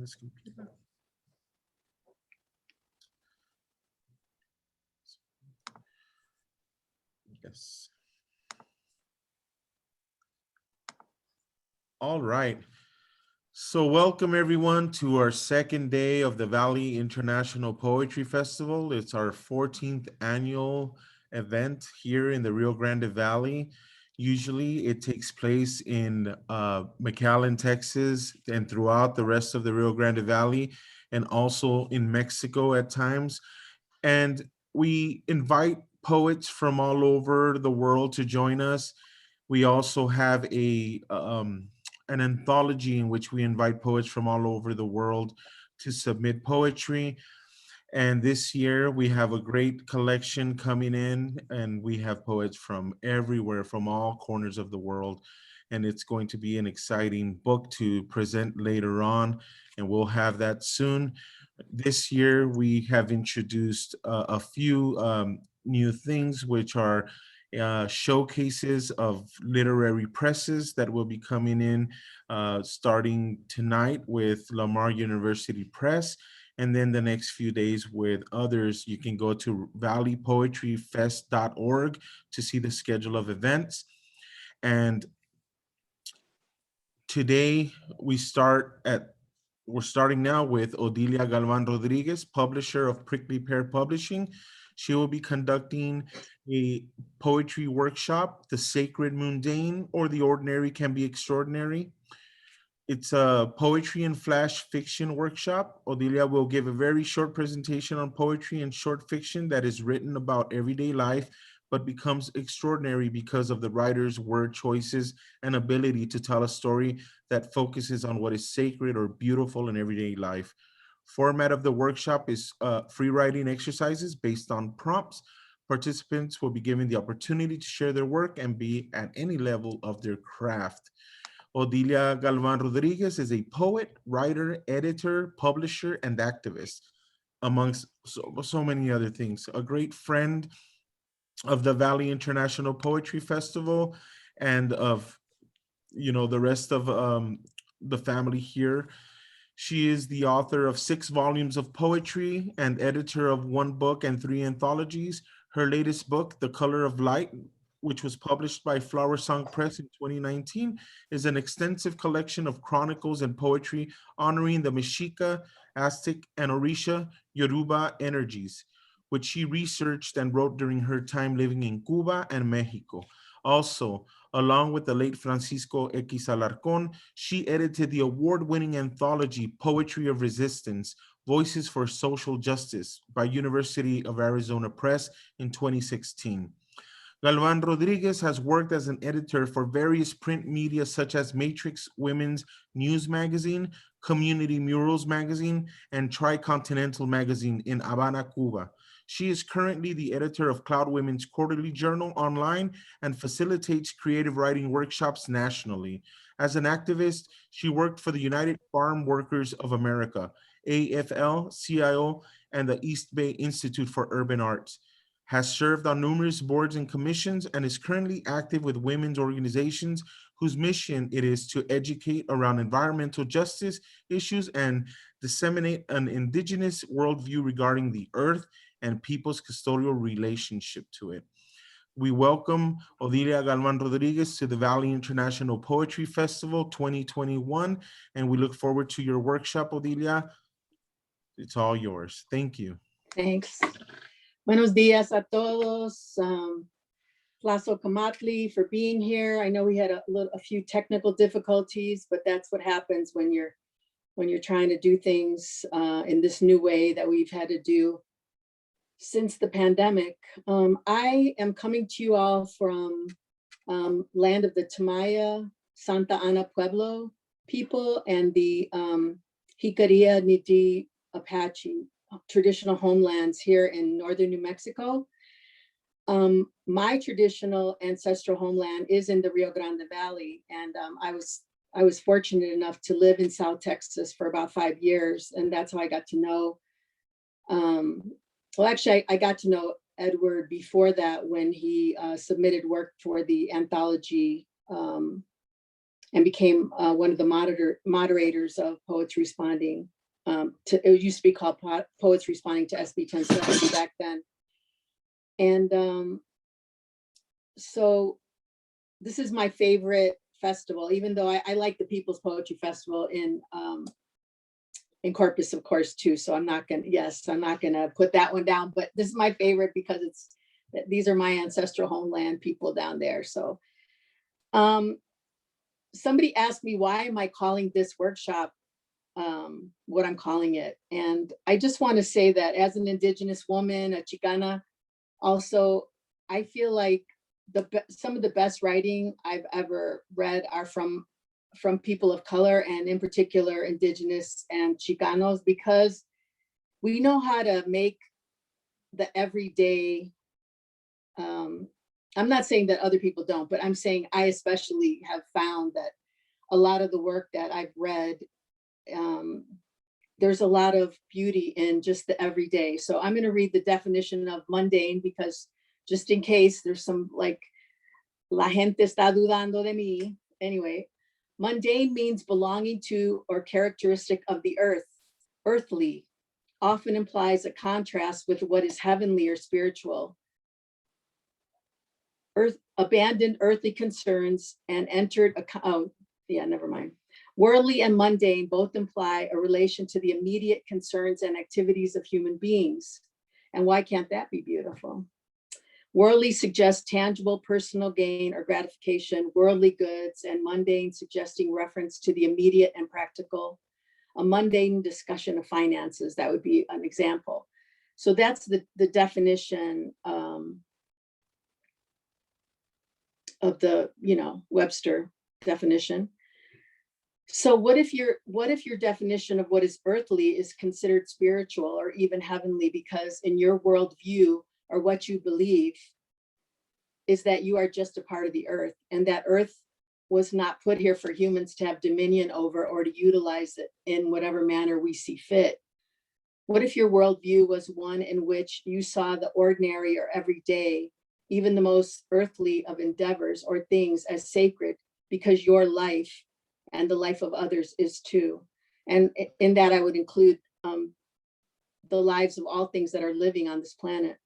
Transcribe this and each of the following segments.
this computer. Yes. All right. So welcome everyone to our second day of the Valley International Poetry Festival. It's our 14th annual event here in the Rio Grande Valley. Usually it takes place in McAllen, Texas, and throughout the rest of the Rio Grande Valley, and also in Mexico at times. And we invite poets from all over the world to join us. We also have an anthology in which we invite poets from all over the world to submit poetry. And this year we have a great collection coming in, and we have poets from everywhere, from all corners of the world. And it's going to be an exciting book to present later on, and we'll have that soon. This year we have introduced a few new things, which are showcases of literary presses that will be coming in starting tonight with Lamar University Press, and then the next few days with others. You can go to valleypoetryfest.org to see the schedule of events. And today we're starting now with Odilia Galván Rodríguez, publisher of Prickly Pear Publishing. She will be conducting a poetry workshop, The Sacred Mundane, or The Ordinary Can Be Extraordinary. It's a poetry and flash fiction workshop. Odilia will give a very short presentation on poetry and short fiction that is written about everyday life, but becomes extraordinary because of the writer's word choices and ability to tell a story that focuses on what is sacred or beautiful in everyday life. Format of the workshop is free writing exercises based on prompts. Participants will be given the opportunity to share their work and be at any level of their craft. Odilia Galván Rodríguez is a poet, writer, editor, publisher, and activist, amongst so many other things. A great friend of the Valley International Poetry Festival and of, the rest of the family here. She is the author of 6 volumes of poetry and editor of 1 book and 3 anthologies. Her latest book, The Color of Light, which was published by Flower Song Press in 2019, is an extensive collection of chronicles and poetry honoring the Mexica, Aztec, and Orisha Yoruba energies, which she researched and wrote during her time living in Cuba and Mexico. Also, along with the late Francisco X. Alarcón, she edited the award-winning anthology Poetry of Resistance, Voices for Social Justice by University of Arizona Press in 2016. Galván Rodríguez has worked as an editor for various print media such as Matrix Women's News Magazine, Community Murals Magazine, and Tricontinental Magazine in Havana, Cuba. She is currently the editor of Cloud Women's Quarterly Journal online and facilitates creative writing workshops nationally. As an activist, she worked for the United Farm Workers of America, AFL-CIO, and the East Bay Institute for Urban Arts, has served on numerous boards and commissions, and is currently active with women's organizations whose mission it is to educate around environmental justice issues and disseminate an indigenous worldview regarding the earth and people's custodial relationship to it. We welcome Odilia Galván Rodríguez to the Valley International Poetry Festival 2021, and we look forward to your workshop, Odilia. It's all yours. Thank you. Thanks. Buenos dias a todos. Plazo Kamatli for being here. I know we had a few technical difficulties, but that's what happens when you're trying to do things in this new way that we've had to do since the pandemic. I am coming to you all from land of the Tamaya, Santa Ana Pueblo people and the Jicarilla Niti Apache traditional homelands here in northern New Mexico. My traditional ancestral homeland is in the Rio Grande Valley, and I was fortunate enough to live in South Texas for about 5 years, and that's how I got to know. Well, actually, I got to know Edward before that when he submitted work for the anthology and became one of the moderators of Poets Responding it used to be called Poets Responding to SB 1070 back then. And so this is my favorite festival, even though I like the People's Poetry Festival in Corpus, of course, too. So I'm not gonna put that one down, but this is my favorite because these are my ancestral homeland people down there. So somebody asked me, why am I calling this workshop what I'm calling it? And I just want to say that as an Indigenous woman, a Chicana, also, I feel like some of the best writing I've ever read are from people of color, and in particular Indigenous and Chicanos, because we know how to make the everyday, I'm not saying that other people don't, but I'm saying I especially have found that a lot of the work that I've read, there's a lot of beauty in just the everyday. So I'm going to read the definition of mundane, because just in case there's some like, la gente está dudando de mí. Anyway, mundane means belonging to or characteristic of the earth, earthly, often implies a contrast with what is heavenly or spiritual. Abandoned earthly concerns and entered, never mind. Worldly and mundane both imply a relation to the immediate concerns and activities of human beings. And why can't that be beautiful? Worldly suggests tangible personal gain or gratification, worldly goods, and mundane suggesting reference to the immediate and practical. A mundane discussion of finances, that would be an example. So that's the definition of the, Webster definition. So what if your definition of what is earthly is considered spiritual or even heavenly, because in your worldview or what you believe is that you are just a part of the earth, and that earth was not put here for humans to have dominion over or to utilize it in whatever manner we see fit? What if your worldview was one in which you saw the ordinary or everyday, even the most earthly of endeavors or things, as sacred, because your life and the life of others is too? And in that I would include the lives of all things that are living on this planet.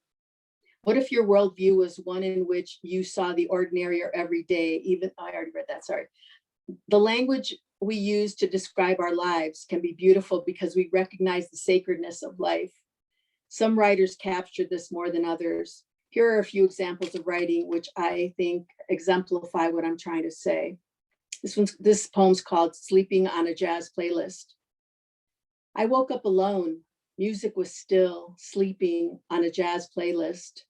What if your worldview was one in which you saw the ordinary or everyday, even, I already read that, sorry. The language we use to describe our lives can be beautiful because we recognize the sacredness of life. Some writers capture this more than others. Here are a few examples of writing which I think exemplify what I'm trying to say. This poem's called Sleeping on a Jazz Playlist. I woke up alone. Music was still, sleeping on a jazz playlist.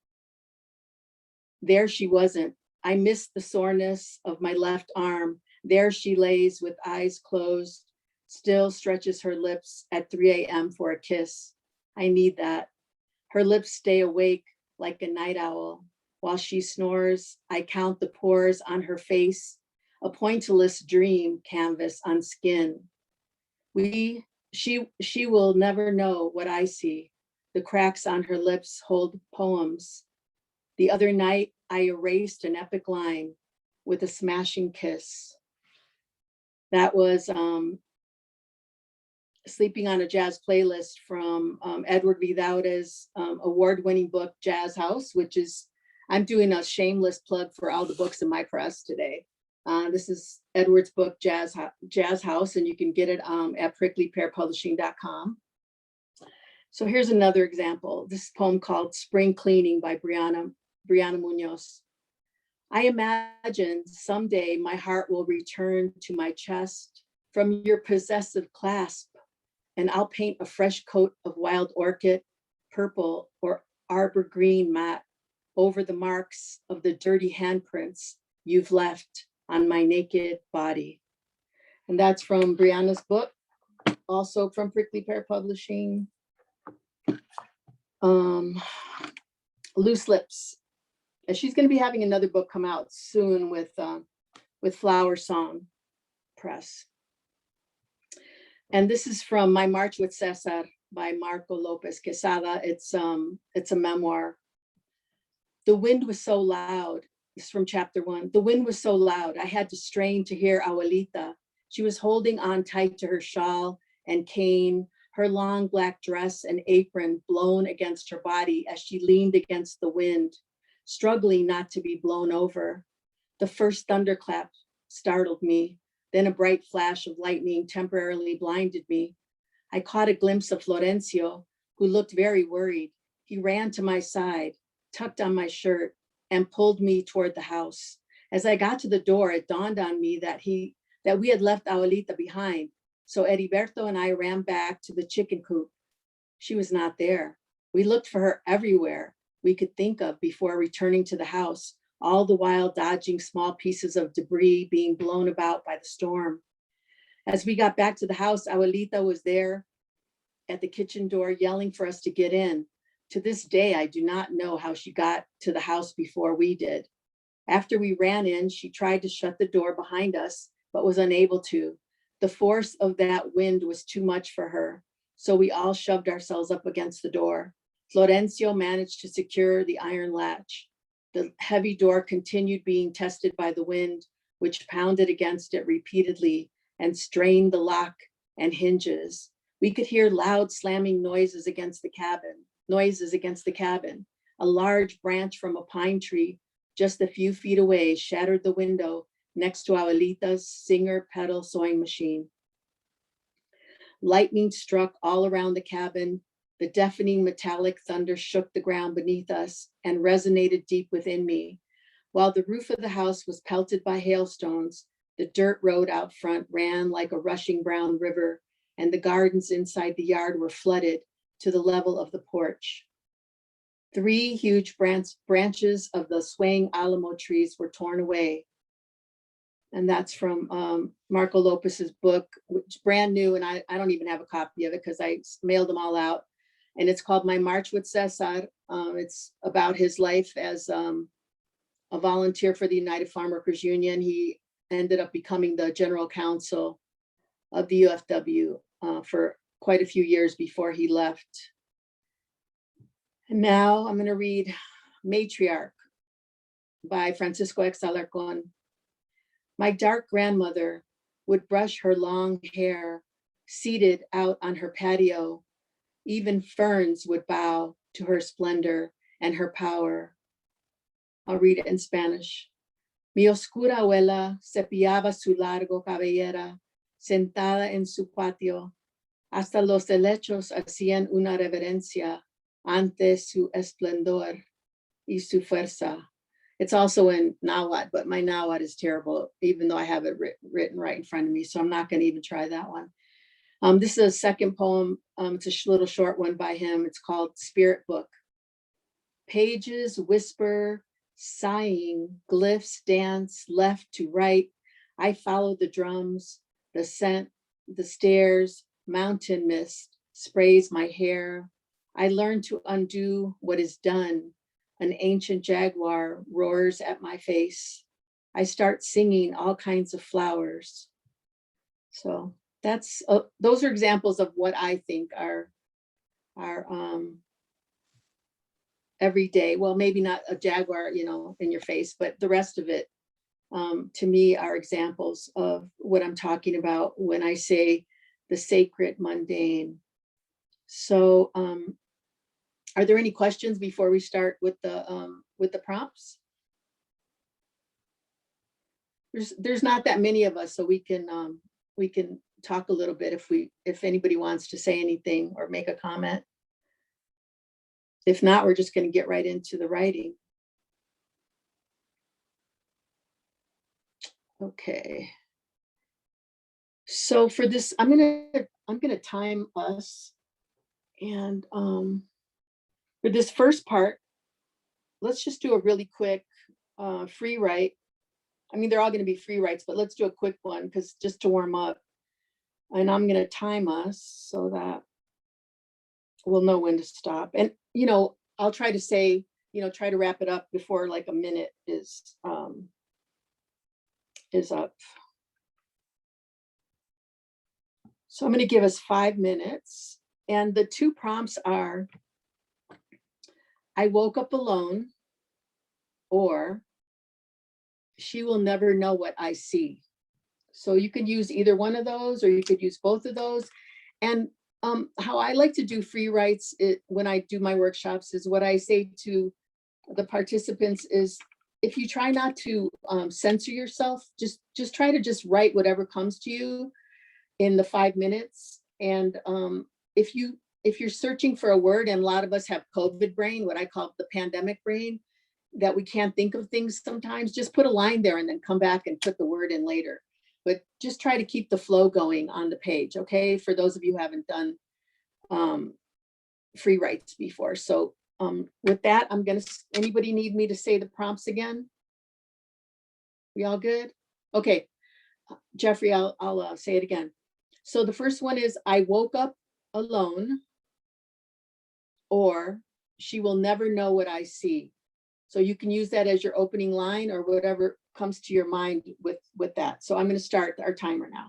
There she wasn't. I missed the soreness of my left arm. There she lays with eyes closed, still stretches her lips at 3 a.m. for a kiss. I need that. Her lips stay awake like a night owl. While she snores, I count the pores on her face, a pointillist dream canvas on skin. She will never know what I see. The cracks on her lips hold poems. The other night, I erased an epic line with a smashing kiss. That was Sleeping on a Jazz Playlist from Edward Vidauda's award-winning book, Jazz House, which is, I'm doing a shameless plug for all the books in my press today. This is Edward's book, Jazz House, and you can get it at pricklypearpublishing.com. So here's another example. This poem called Spring Cleaning by Brianna Munoz. I imagine someday my heart will return to my chest from your possessive clasp, and I'll paint a fresh coat of wild orchid, purple or arbor green matte over the marks of the dirty handprints you've left on my naked body. And that's from Brianna's book, also from Prickly Pear Publishing. Loose Lips. And she's going to be having another book come out soon with Flower Song Press. And this is from My March with Cesar by Marco Lopez Quesada. It's a memoir. The wind was so loud. This is from chapter 1. The wind was so loud, I had to strain to hear Abuelita. She was holding on tight to her shawl and cane, her long black dress and apron blown against her body as she leaned against the wind, struggling not to be blown over. The first thunderclap startled me, then a bright flash of lightning temporarily blinded me. I caught a glimpse of Florencio, who looked very worried. He ran to my side, tucked on my shirt, and pulled me toward the house. As I got to the door, it dawned on me that we had left Abuelita behind. So Heriberto and I ran back to the chicken coop. She was not there. We looked for her everywhere we could think of before returning to the house, all the while dodging small pieces of debris being blown about by the storm. As we got back to the house, Abuelita was there at the kitchen door yelling for us to get in. To this day, I do not know how she got to the house before we did. After we ran in, she tried to shut the door behind us, but was unable to. The force of that wind was too much for her, so we all shoved ourselves up against the door. Florencio managed to secure the iron latch. The heavy door continued being tested by the wind, which pounded against it repeatedly and strained the lock and hinges. We could hear loud slamming noises against the cabin. A large branch from a pine tree just a few feet away shattered the window next to Abuelita's Singer pedal sewing machine. Lightning struck all around the cabin. The deafening metallic thunder shook the ground beneath us and resonated deep within me. While the roof of the house was pelted by hailstones, the dirt road out front ran like a rushing brown river, and the gardens inside the yard were flooded to the level of the porch. 3 huge branches of the swaying alamo trees were torn away. And that's from Marco Lopez's book, which is brand new, and I don't even have a copy of it because I mailed them all out. And it's called My March with Cesar. It's about his life as a volunteer for the United Farm Workers Union. He ended up becoming the general counsel of the UFW for quite a few years before he left. And now I'm going to read Matriarch by Francisco X. Alarcón. My dark grandmother would brush her long hair, seated out on her patio. Even ferns would bow to her splendor and her power. I'll read it in Spanish. Mi oscura abuela cepillaba su largo cabellera, sentada en su patio. Hasta los helechos hacían una reverencia ante su esplendor y su fuerza. It's also in Nahuatl, but my Nahuatl is terrible, even though I have it written right in front of me, so I'm not going to even try that one. This is a second poem. It's a little short one by him. It's called Spirit Book. Pages whisper, sighing, glyphs dance left to right. I follow the drums, the scent, the stairs, mountain mist sprays my hair. I learn to undo what is done. An ancient jaguar roars at my face. I start singing all kinds of flowers. So that's those are examples of what I think are everyday. Well, maybe not a jaguar, in your face, but the rest of it, to me, are examples of what I'm talking about when I say the sacred mundane. So, are there any questions before we start with the prompts? There's not that many of us, so we can talk a little bit if anybody wants to say anything or make a comment. If not, we're just going to get right into the writing. Okay. So for this, I'm gonna time us, and for this first part, let's just do a really quick free write. I mean, they're all going to be free writes, but let's do a quick one because just to warm up. And I'm going to time us so that we'll know when to stop. And I'll try to say, try to wrap it up before like a minute is up. So I'm going to give us 5 minutes. And the 2 prompts are, I woke up alone, or she will never know what I see. So you can use either one of those, or you could use both of those. And How I like to do free writes when I do my workshops is what I say to the participants is, if you try not to censor yourself, just try to just write whatever comes to you in the 5 minutes. And if you're searching for a word, and a lot of us have COVID brain, what I call the pandemic brain, that we can't think of things sometimes, just put a line there and then come back and put the word in later. But just try to keep the flow going on the page, okay? For those of you who haven't done free writes before. So with that, anybody need me to say the prompts again? We all good? Okay, Jeffrey, I'll say it again. So the first one is, I woke up alone, or she will never know what I see. So you can use that as your opening line or whatever comes to your mind with that. So I'm going to start our timer now.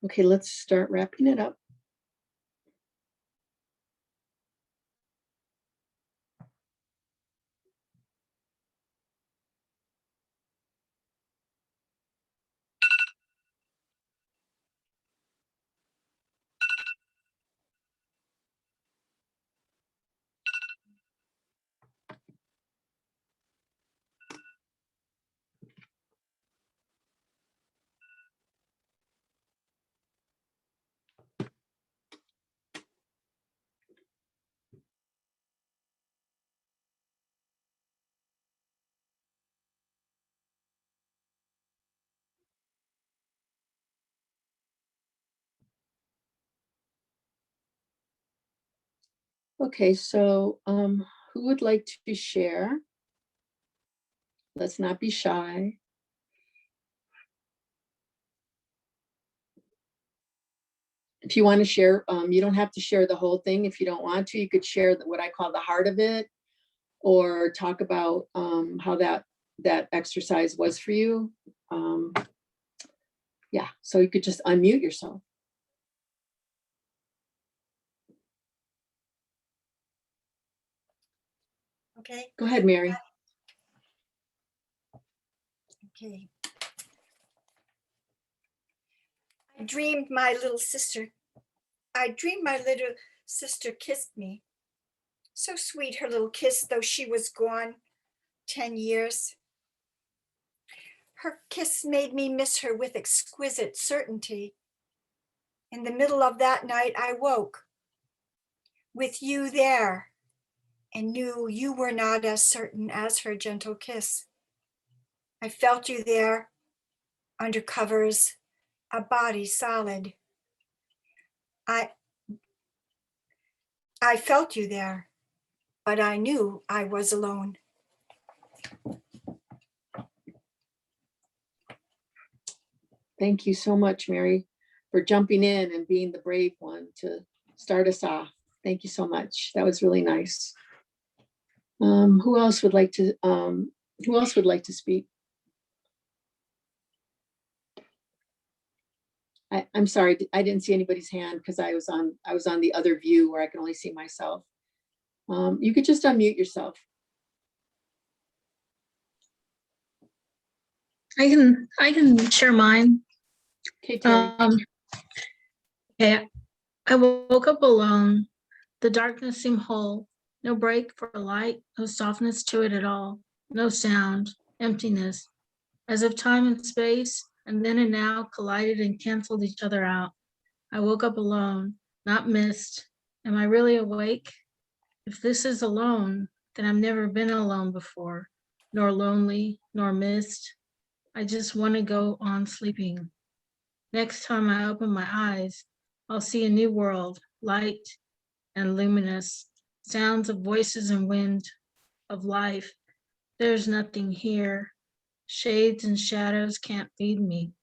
Okay, let's start wrapping it up. Okay, so who would like to share? Let's not be shy. If you want to share, you don't have to share the whole thing. If you don't want to, you could share what I call the heart of it, or talk about how that exercise was for you. Yeah, so you could just unmute yourself. Okay. Go ahead, Mary. Okay. I dreamed my little sister kissed me. So sweet her little kiss, though she was gone 10 years. Her kiss made me miss her with exquisite certainty. In the middle of that night, I woke with you there and knew you were not as certain as her gentle kiss. I felt you there under covers, a body solid. I felt you there, but I knew I was alone. Thank you so much, Mary, for jumping in and being the brave one to start us off. Thank you so much. That was really nice. Who else would like to speak? I'm sorry, I didn't see anybody's hand because I was on the other view where I can only see myself. You could just unmute yourself. I can share mine. Okay, Terry. Okay, I woke up alone. The darkness seemed whole. No break for light, no softness to it at all. No sound, emptiness, as if time and space and then and now collided and canceled each other out. I woke up alone, not missed. Am I really awake? If this is alone, then I've never been alone before, nor lonely, nor missed. I just want to go on sleeping. Next time I open my eyes, I'll see a new world, light and luminous, sounds of voices and wind, of life. There's nothing here. Shades and shadows can't feed me.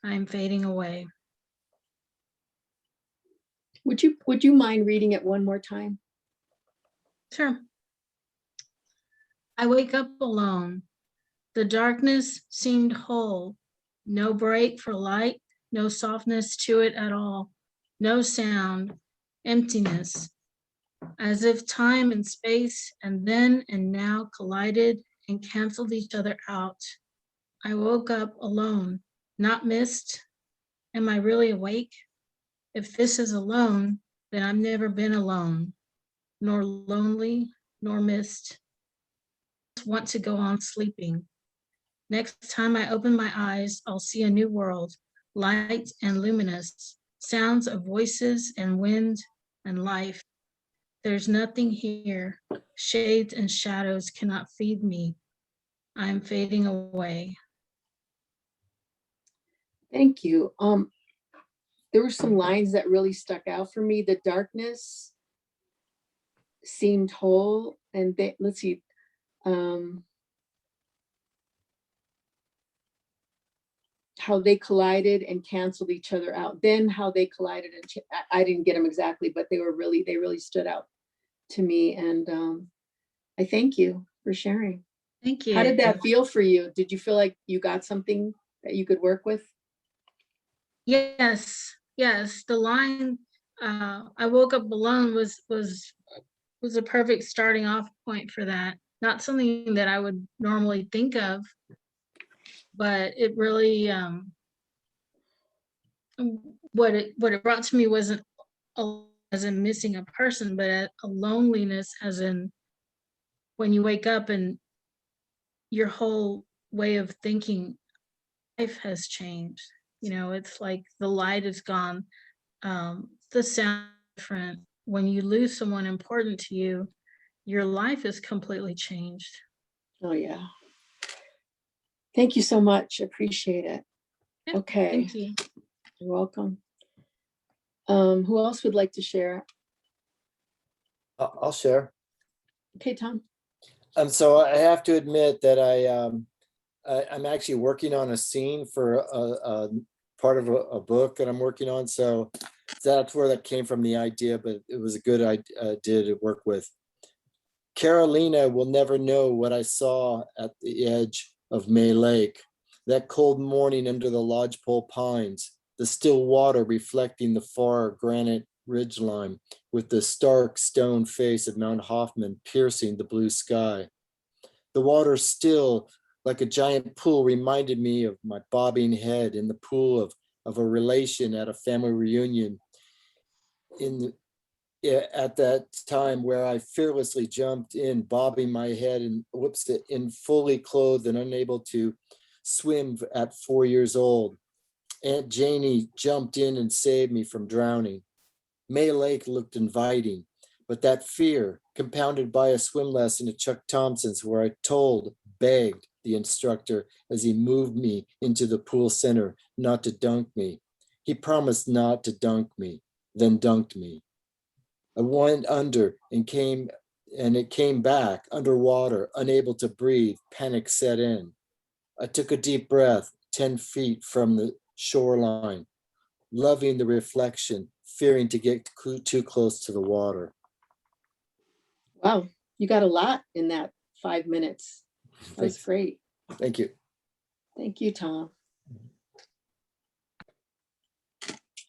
I'm fading away. Would you mind reading it one more time? Sure. I wake up alone. The darkness seemed whole. No break for light, no softness to it at all. No sound, emptiness, as if time and space and then and now collided and canceled each other out. I woke up alone, not missed. Am I really awake? If this is alone, then I've never been alone, nor lonely, nor missed. I just want to go on sleeping. Next time I open my eyes, I'll see a new world, light and luminous, sounds of voices and wind and life. There's nothing here. Shades and shadows cannot feed me. I'm fading away. Thank you. There were some lines that really stuck out for me. The darkness seemed whole, and let's see. How they collided and canceled each other out. Then how they collided and I didn't get them exactly, but they really stood out to me. And I thank you for sharing. Thank you. How did that feel for you? Did you feel like you got something that you could work with? Yes, yes, the line, I woke up alone was a perfect starting off point for that. Not something that I would normally think of, but it really, what it brought to me wasn't as in missing a person, but a loneliness as in when you wake up and your whole way of thinking life has changed. It's like the light is gone, the sound is different. When you lose someone important to you, your life is completely changed. Oh, yeah. Thank you so much. Appreciate it. Yeah, Okay, thank you. you're welcome. Who else would like to share? I'll share. Okay, Tom. So I have to admit that I'm actually working on a scene for a part of a book that I'm working on. So that's where that came from, the idea, but it was a good idea to work with. Carolina will never know what I saw at the edge of May Lake, that cold morning under the lodgepole pines, the still water reflecting the far granite ridgeline with the stark stone face of Mount Hoffman piercing the blue sky. The water still, like a giant pool, reminded me of my bobbing head in the pool of a relation at a family reunion at that time, where I fearlessly jumped in, bobbing my head and whoops it, in fully clothed and unable to swim at 4 years old. Aunt Janie jumped in and saved me from drowning. May Lake looked inviting, but that fear, compounded by a swim lesson at Chuck Thompson's, where I begged the instructor as he moved me into the pool center not to dunk me. He promised not to dunk me, then dunked me. I went under and it came back underwater, unable to breathe. Panic set in. I took a deep breath, 10 feet from the shoreline, loving the reflection, fearing to get too close to the water. Wow, you got a lot in that 5 minutes. That was Thanks. great. Thank you. Thank you, Tom.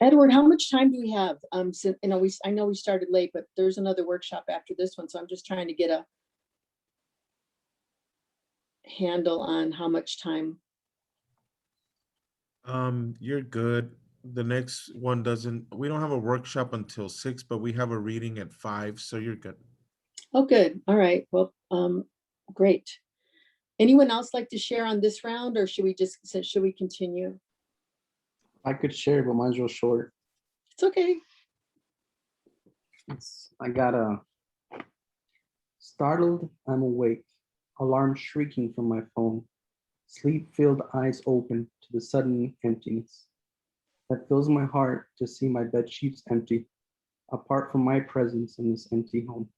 Edward, how much time do we have? So, I know we started late, but there's another workshop after this one, so I'm just trying to get a handle on how much time. You're good. The next one we don't have a workshop until 6, but we have a reading at 5, so you're good. Oh, good. All right. Well, great. Anyone else like to share on this round, or should we continue? I could share, but mine's real short. It's okay. I got a startled, I'm awake, alarm shrieking from my phone, sleep-filled eyes open to the sudden emptiness that fills my heart to see my bed sheets empty, apart from my presence in this empty home.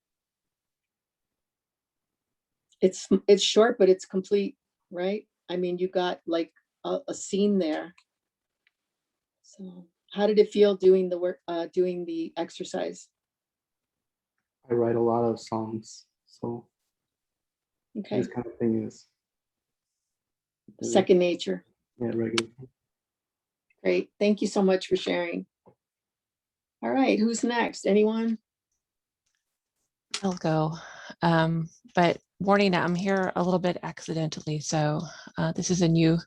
It's short, but it's complete, right? I mean, you got like a scene there. So how did it feel doing the work, doing the exercise? I write a lot of songs, so Okay, this kind of thing is second nature. yeah, regular. Great. Thank you so much for sharing. All right, who's next? Anyone? I'll go. But warning, I'm here a little bit accidentally, so this is a new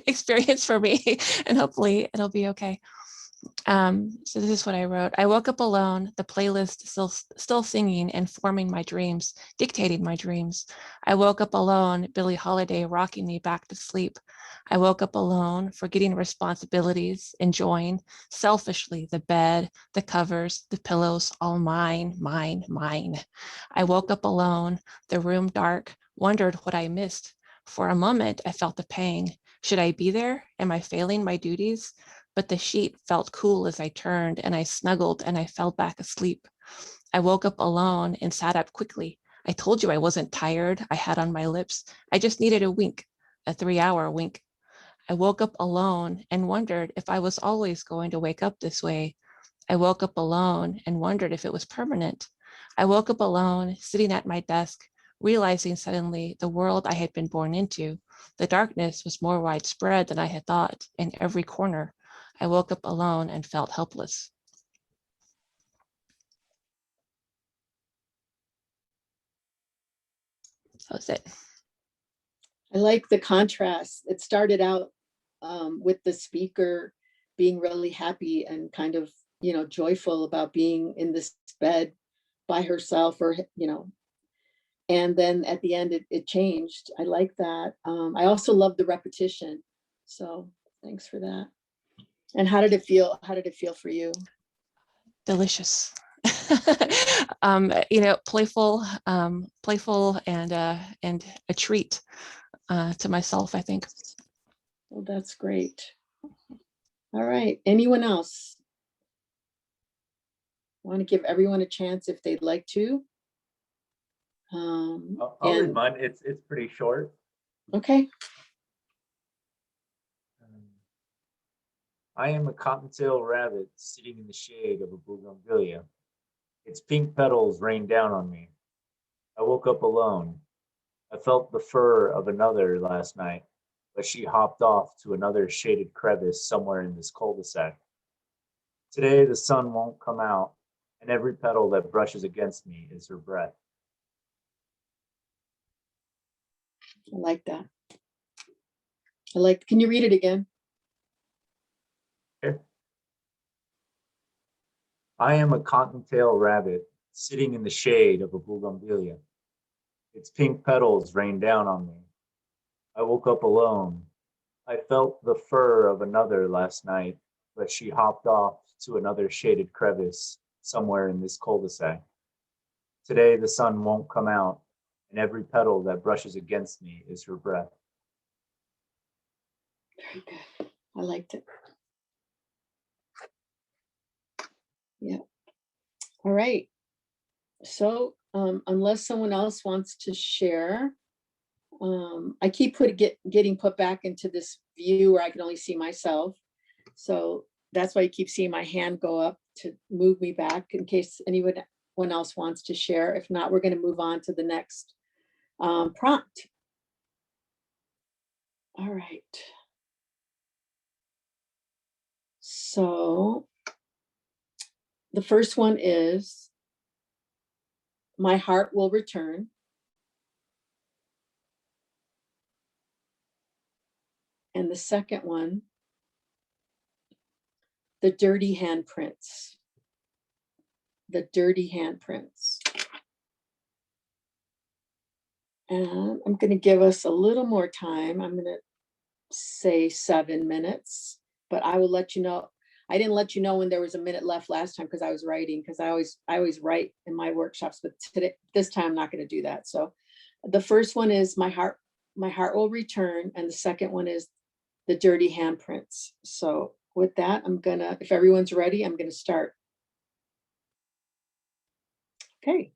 experience for me, and hopefully it'll be okay. So this is what I wrote. I woke up alone, the playlist still singing and forming my dreams, dictating my dreams. I woke up alone, Billie Holiday rocking me back to sleep. I woke up alone, forgetting responsibilities, enjoying selfishly the bed, the covers, the pillows, all mine, mine, mine. I woke up alone, the room dark, wondered what I missed. For a moment, I felt the pang. Should I be there? Am I failing my duties? But the sheet felt cool as I turned, and I snuggled and I fell back asleep. I woke up alone and sat up quickly. I told you I wasn't tired, I had on my lips. I just needed a wink, a 3-hour wink. I woke up alone and wondered if I was always going to wake up this way. I woke up alone and wondered if it was permanent. I woke up alone, sitting at my desk, realizing suddenly the world I had been born into. The darkness was more widespread than I had thought, in every corner. I woke up alone and felt helpless. That was it. I like the contrast. It started out with the speaker being really happy and kind of, joyful about being in this bed by herself, or, and then at the end it changed. I like that. I also love the repetition. So thanks for that. And how did it feel? How did it feel for you? Delicious. Playful, and a treat to myself, I think. Well, that's great. All right. Anyone else? Want to give everyone a chance if they'd like to. I'll read mine. It's pretty short. Okay. I am a cottontail rabbit sitting in the shade of a bougainvillea. Its pink petals rained down on me. I woke up alone. I felt the fur of another last night, but she hopped off to another shaded crevice somewhere in this cul-de-sac. Today the sun won't come out, and every petal that brushes against me is her breath. I like that. Can you read it again? Okay. I am a cottontail rabbit sitting in the shade of a bougainvillea. Its pink petals rained down on me. I woke up alone. I felt the fur of another last night, but she hopped off to another shaded crevice somewhere in this cul-de-sac. Today the sun won't come out, and every petal that brushes against me is her breath. Very good. I liked it. Yeah. All right. So unless someone else wants to share, I keep getting put back into this view where I can only see myself. So that's why you keep seeing my hand go up to move me back in case anyone else wants to share. If not, we're going to move on to the next prompt. All right. So the first one is, my heart will return. And the second one, the dirty handprints. The dirty handprints. And I'm going to give us a little more time. I'm going to say 7 minutes, but I will let you know. I didn't let you know when there was a minute left last time because I was writing, because I always write in my workshops, but this time I'm not going to do that. So the first one is my heart will return, and the second one is the dirty handprints. So with that, if everyone's ready, I'm going to start. Okay.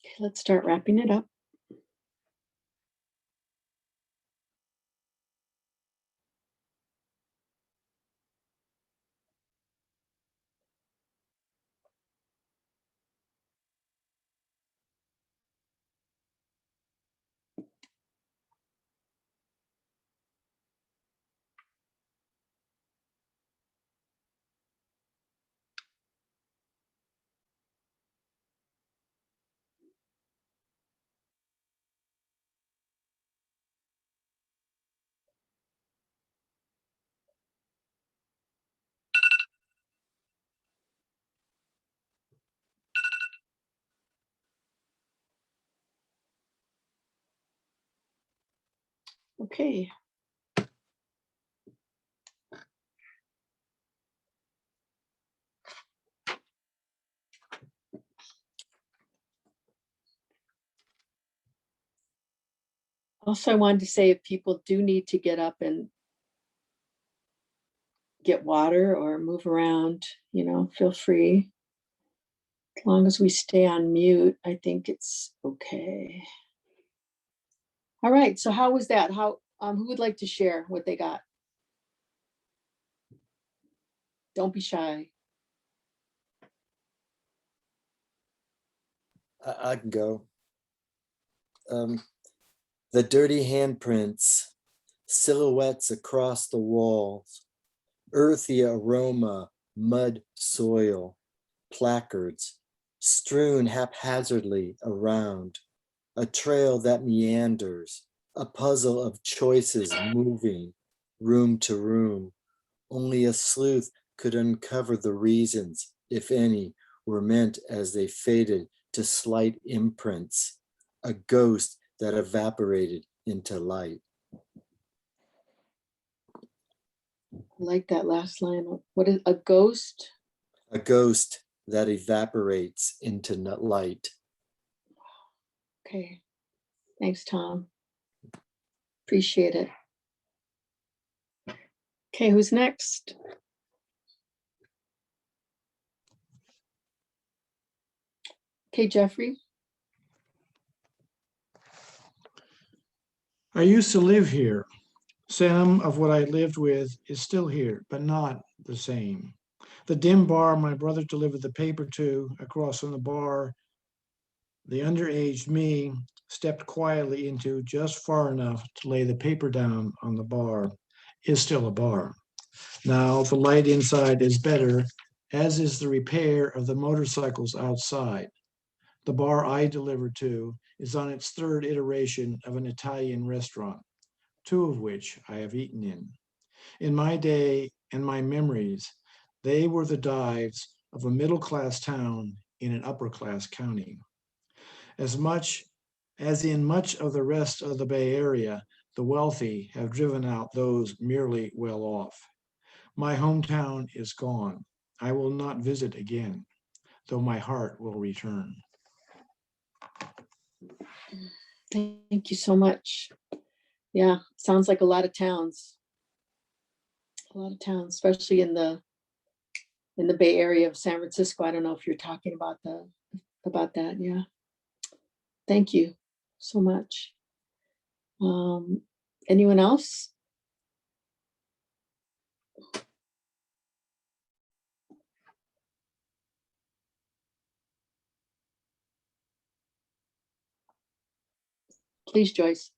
Okay, let's start wrapping it up. Okay. Also, I wanted to say if people do need to get up and get water or move around, feel free. As long as we stay on mute, I think it's okay. All right, so how was that? Who would like to share what they got? Don't be shy. I can go. The dirty handprints, silhouettes across the walls, earthy aroma, mud soil, placards strewn haphazardly around, a trail that meanders, a puzzle of choices moving room to room. Only a sleuth could uncover the reasons, if any, were meant as they faded to slight imprints, a ghost that evaporated into light. I like that last line. What is a ghost? A ghost that evaporates into light. Okay. Thanks, Tom. Appreciate it. Okay, who's next? Okay, Jeffrey. I used to live here. Some of what I lived with is still here, but not the same. The dim bar my brother delivered the paper to, across from the bar, the underage me stepped quietly into just far enough to lay the paper down on the bar, is still a bar. Now the light inside is better, as is the repair of the motorcycles outside. The bar I delivered to is on its third iteration of an Italian restaurant, two of which I have eaten in. In my day and my memories, they were the dives of a middle-class town in an upper-class county. As much as in much of the rest of the Bay Area, the wealthy have driven out those merely well-off. My hometown is gone. I will not visit again, though my heart will return. Thank you so much. Yeah, sounds like a lot of towns. A lot of towns, especially in the Bay Area of San Francisco. I don't know if you're talking about that. Yeah. Thank you so much. Anyone else? Please, Joyce.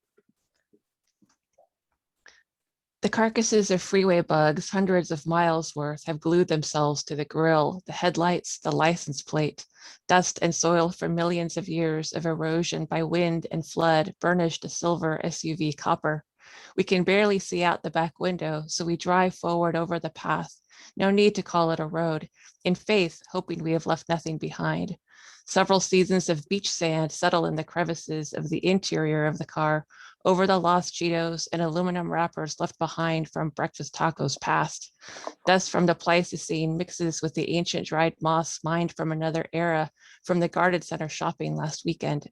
The carcasses of freeway bugs, hundreds of miles worth, have glued themselves to the grille, the headlights, the license plate. Dust and soil from millions of years of erosion by wind and flood burnished a silver SUV copper. We can barely see out the back window, so we drive forward over the path. No need to call it a road, in faith, hoping we have left nothing behind. Several seasons of beach sand settle in the crevices of the interior of the car, over the lost Cheetos and aluminum wrappers left behind from breakfast tacos past. Dust from the Pleistocene mixes with the ancient dried moss mined from another era, from the garden center shopping last weekend.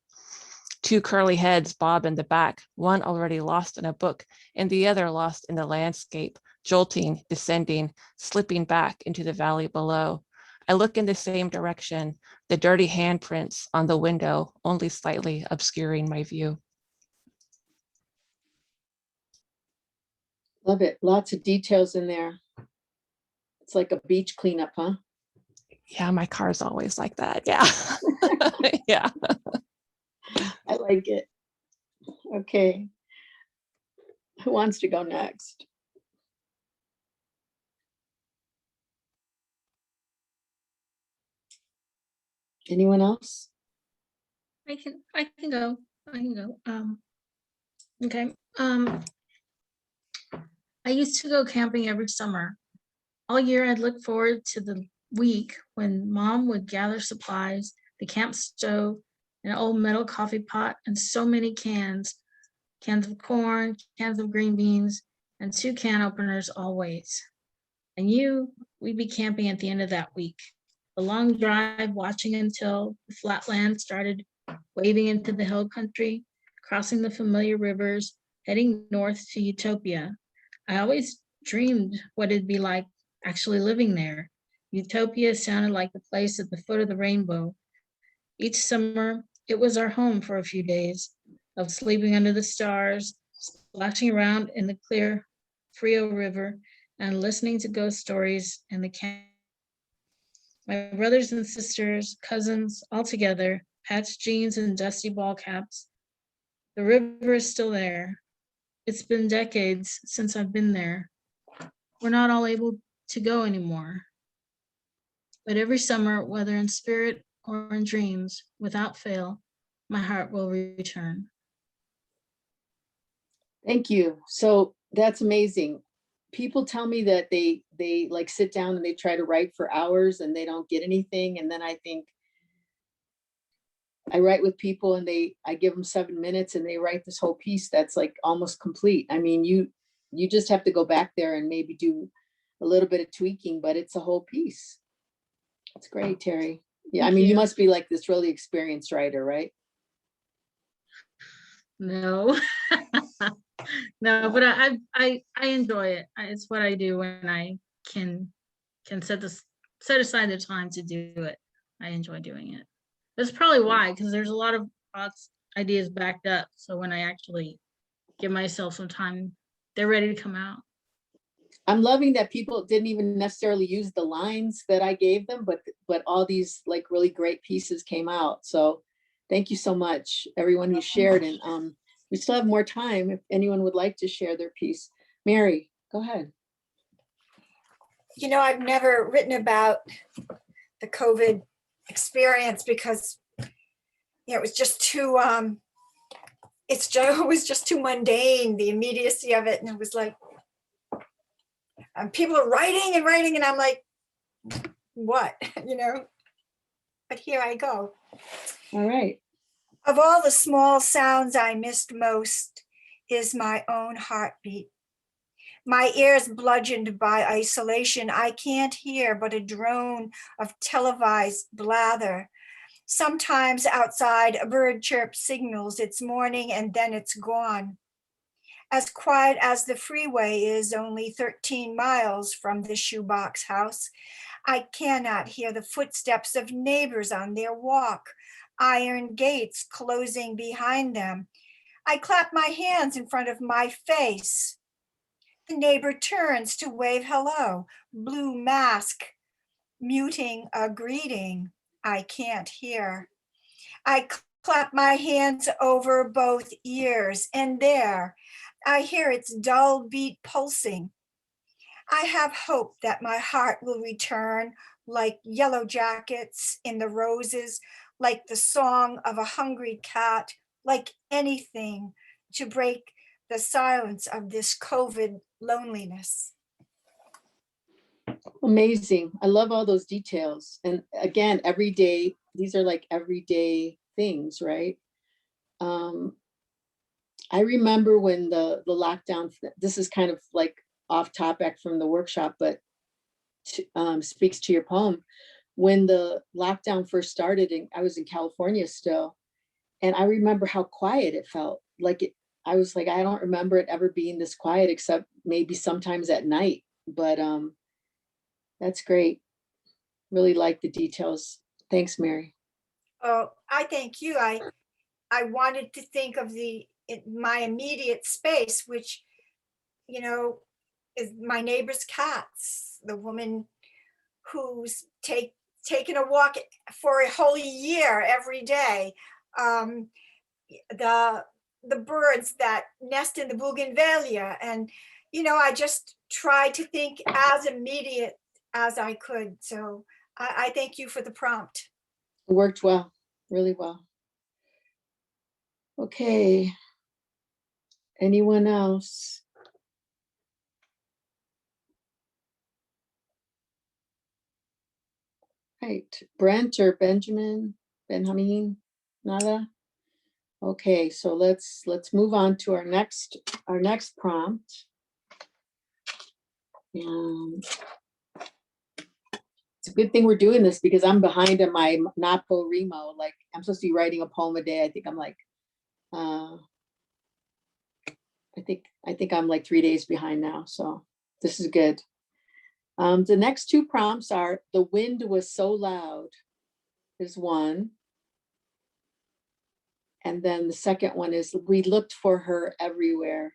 Two curly heads bob in the back, one already lost in a book and the other lost in the landscape, jolting, descending, slipping back into the valley below. I look in the same direction, the dirty handprints on the window only slightly obscuring my view. Love it. Lots of details in there. It's like a beach cleanup, huh? Yeah, my car's always like that. Yeah. Yeah. I like it. Okay. Who wants to go next? Anyone else? I can go. I can go. Okay. I used to go camping every summer. All year I'd look forward to the week when Mom would gather supplies, the camp stove, an old metal coffee pot, and so many cans of corn, cans of green beans, and 2 can openers always. I knew we'd be camping at the end of that week. The long drive, watching until the flatland started waving into the hill country, crossing the familiar rivers, heading north to Utopia. I always dreamed what it'd be like actually living there. Utopia sounded like the place at the foot of the rainbow. Each summer, it was our home for a few days of sleeping under the stars, splashing around in the clear Frio River, and listening to ghost stories in the camp. My brothers and sisters, cousins, all together, patched jeans and dusty ball caps. The river is still there. It's been decades since I've been there. We're not all able to go anymore. But every summer, whether in spirit or in dreams, without fail, my heart will return. Thank you. So that's amazing. People tell me that they like sit down and they try to write for hours and they don't get anything. And then I think I write with people and I give them 7 minutes and they write this whole piece that's like almost complete. I mean, you just have to go back there and maybe do a little bit of tweaking, but it's a whole piece. That's great, Terry. Yeah, I Thank mean, you you. must be like this really experienced writer, right? No, no, but I enjoy it. It's what I do when I can set aside the time to do it. I enjoy doing it. That's probably why, because there's a lot of thoughts, ideas backed up. So when I actually give myself some time, they're ready to come out. I'm loving that people didn't even necessarily use the lines that I gave them, but all these like really great pieces came out. So thank you so much, everyone who shared. And we still have more time if anyone would like to share their piece. Mary, go ahead. You know, I've never written about the COVID experience because it was just too it was just too mundane, the immediacy of it. And it was like people are writing and writing and I'm like, what, but here I go. All right. Of all the small sounds I missed most is my own heartbeat. My ears bludgeoned by isolation, I can't hear but a drone of televised blather. Sometimes outside a bird chirp signals it's morning and then it's gone. As quiet as the freeway is only 13 miles from the shoebox house, I cannot hear the footsteps of neighbors on their walk, iron gates closing behind them. I clap my hands in front of my face. The neighbor turns to wave hello, blue mask, muting a greeting I can't hear. I clap my hands over both ears, and there, I hear its dull beat pulsing. I have hope that my heart will return like yellow jackets in the roses, like the song of a hungry cat, like anything to break the silence of this COVID loneliness. Amazing. I love all those details. And again, every day, these are like everyday things, right? I remember when the lockdown, this is kind of like off topic from the workshop, but speaks to your poem. When the lockdown first started, and I was in California still, and I remember how quiet it felt. I was like, I don't remember it ever being this quiet, except maybe sometimes at night. But that's great. Really like the details. Thanks, Mary. Oh, I thank you. I wanted to think of my immediate space, which, you know, is my neighbor's cats, the woman who's taken a walk for a whole year every day. The birds that nest in the bougainvillea. And, I just tried to think as immediate as I could. So I thank you for the prompt. It worked well, really well. Okay. Anyone else? Right, Brent or Benjamin, Benjamin, nada? Okay, so let's move on to our next prompt. And it's a good thing we're doing this because I'm behind on my Napo Remo. Like I'm supposed to be writing a poem a day. I think I'm like, I think I'm like 3 days behind now. So this is good. The next two prompts are "The wind was so loud" is one. And then the second one is "We looked for her everywhere."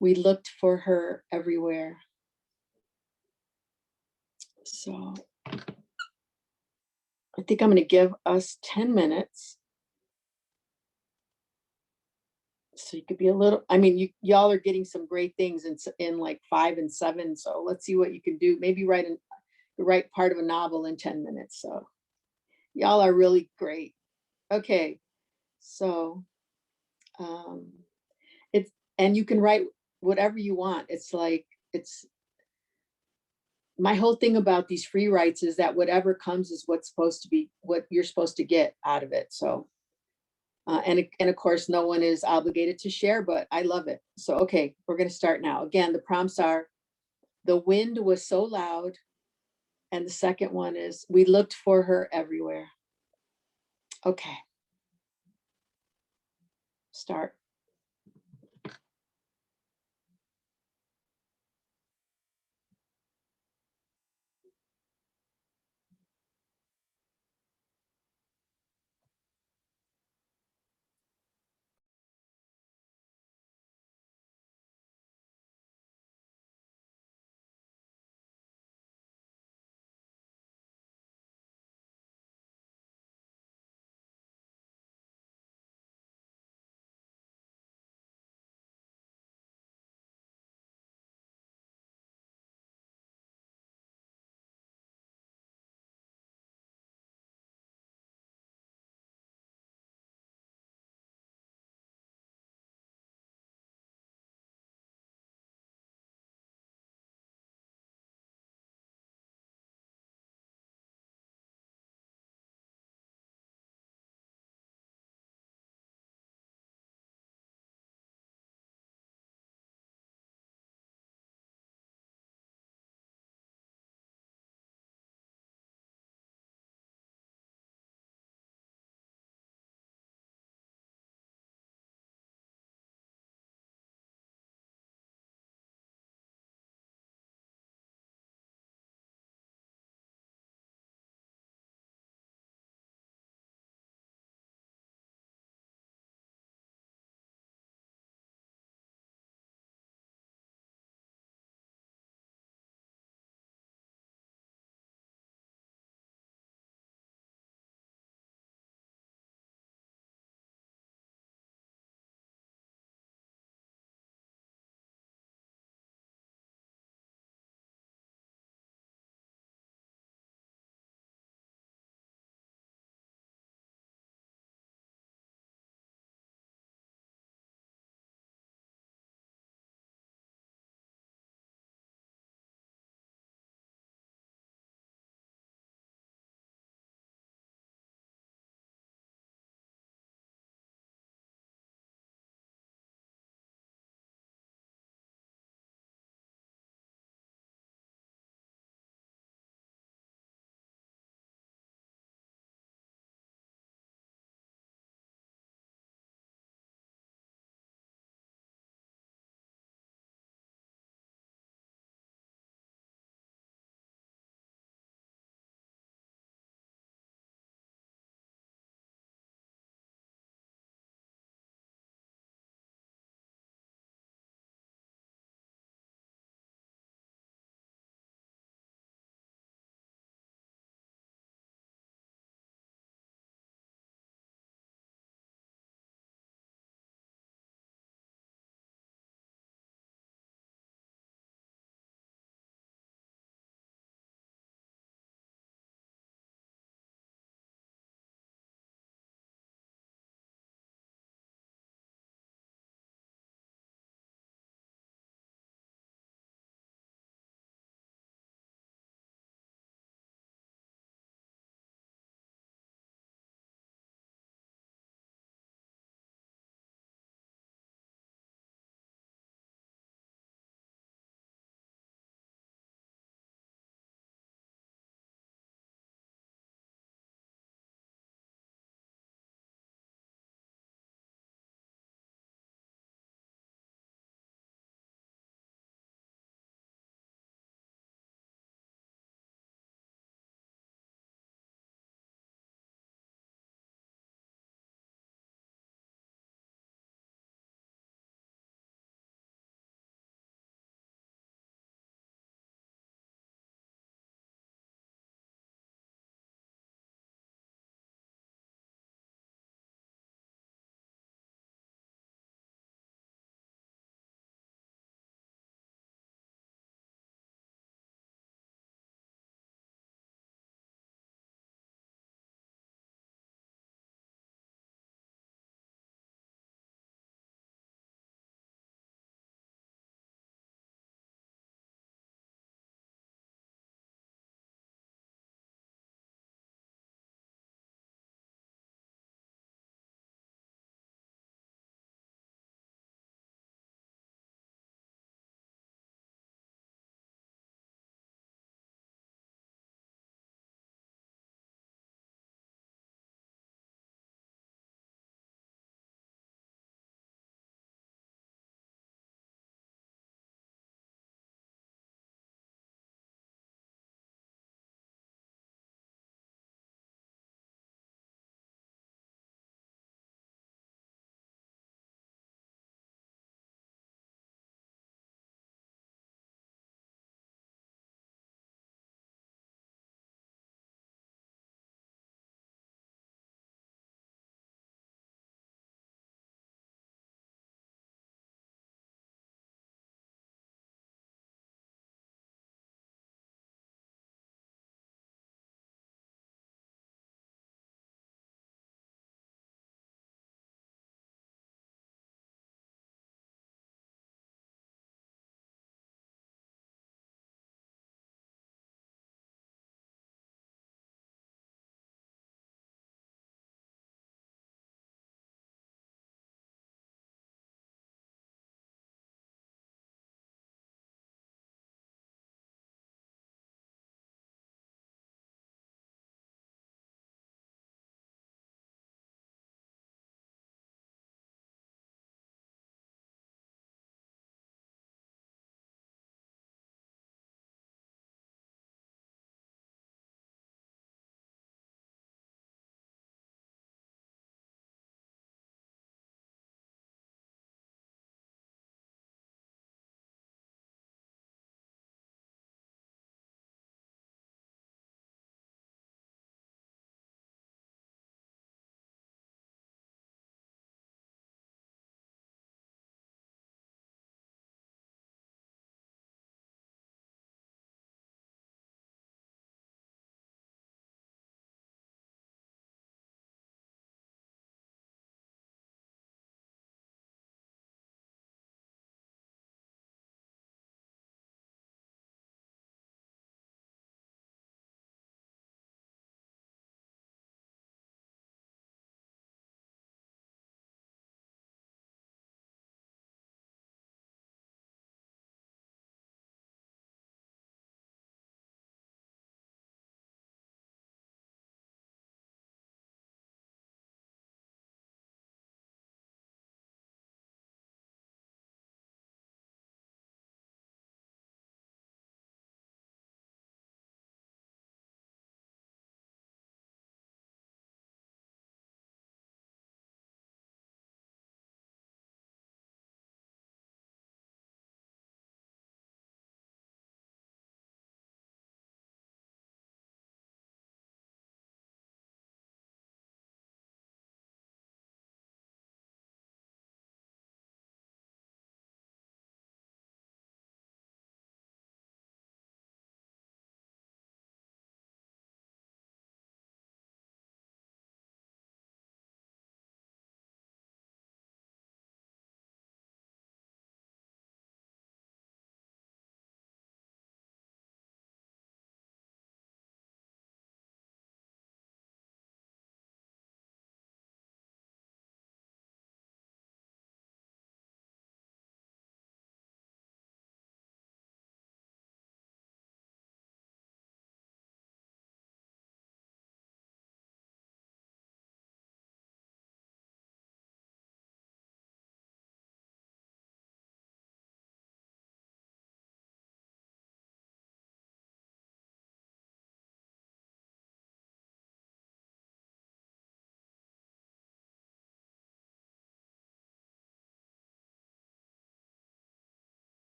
We looked for her everywhere. So I think I'm going to give us 10 minutes. So you could be a little, I mean, y'all are getting some great things in like 5 and 7. So let's see what you can do. Maybe write part of a novel in 10 minutes. So y'all are really great. Okay. So and you can write whatever you want. My whole thing about these free writes is that whatever comes is what you're supposed to get out of it. So, and of course, no one is obligated to share, but I love it. So, okay, we're going to start now. Again, the prompts are "The wind was so loud." And the second one is "We looked for her everywhere." Okay. Start.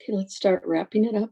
Okay, let's start wrapping it up.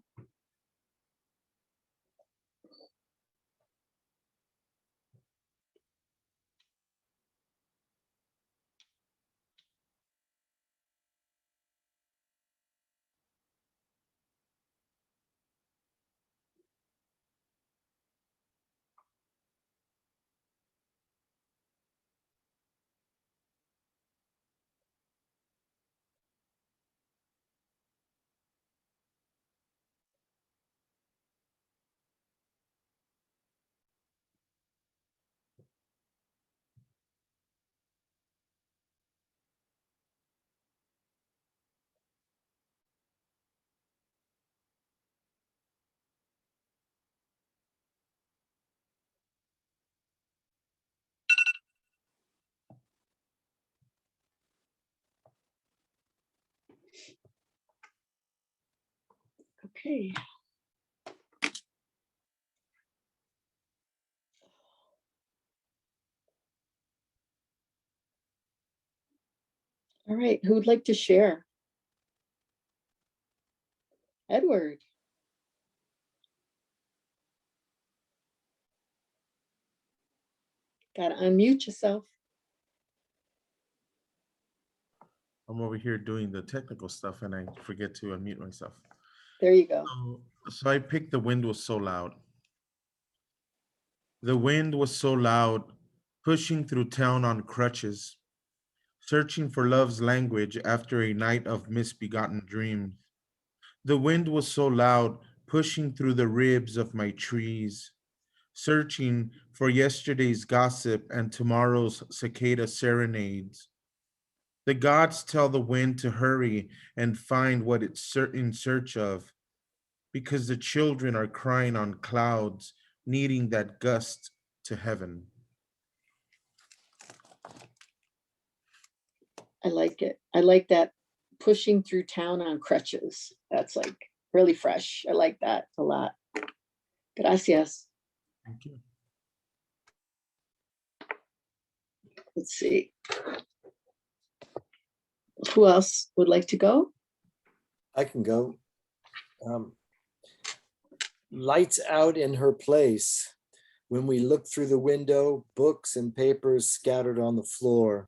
Okay. All right, who would like to share? Edward. Gotta unmute yourself. I'm over here doing the technical stuff and I forget to unmute myself. There you go. So I picked The Wind Was So Loud. The wind was so loud, pushing through town on crutches, searching for love's language after a night of misbegotten dreams. The wind was so loud, pushing through the ribs of my trees, searching for yesterday's gossip and tomorrow's cicada serenades. The gods tell the wind to hurry and find what it's in search of, because the children are crying on clouds, needing that gust to heaven. I like it. I like that pushing through town on crutches. That's like really fresh. I like that a lot. Gracias. Thank you. Let's see. Who else would like to go? I can go. Lights out in her place. When we looked through the window, books and papers scattered on the floor.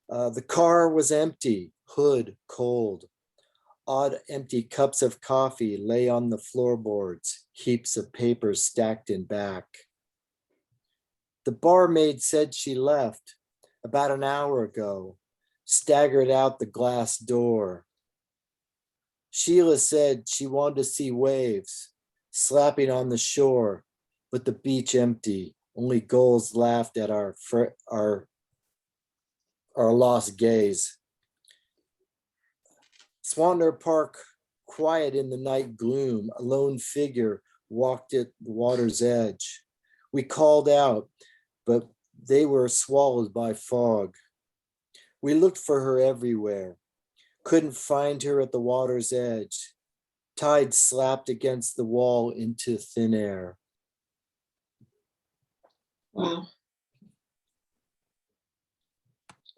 The car was empty, hood cold. Odd empty cups of coffee lay on the floorboards, heaps of papers stacked in back. The barmaid said she left about an hour ago, staggered out the glass door. Sheila said she wanted to see waves slapping on the shore, but the beach empty. Only gulls laughed at our lost gaze. Swanner Park, quiet in the night gloom, a lone figure walked at the water's edge. We called out, but they were swallowed by fog. We looked for her everywhere, couldn't find her at the water's edge. Tide slapped against the wall into thin air. Wow.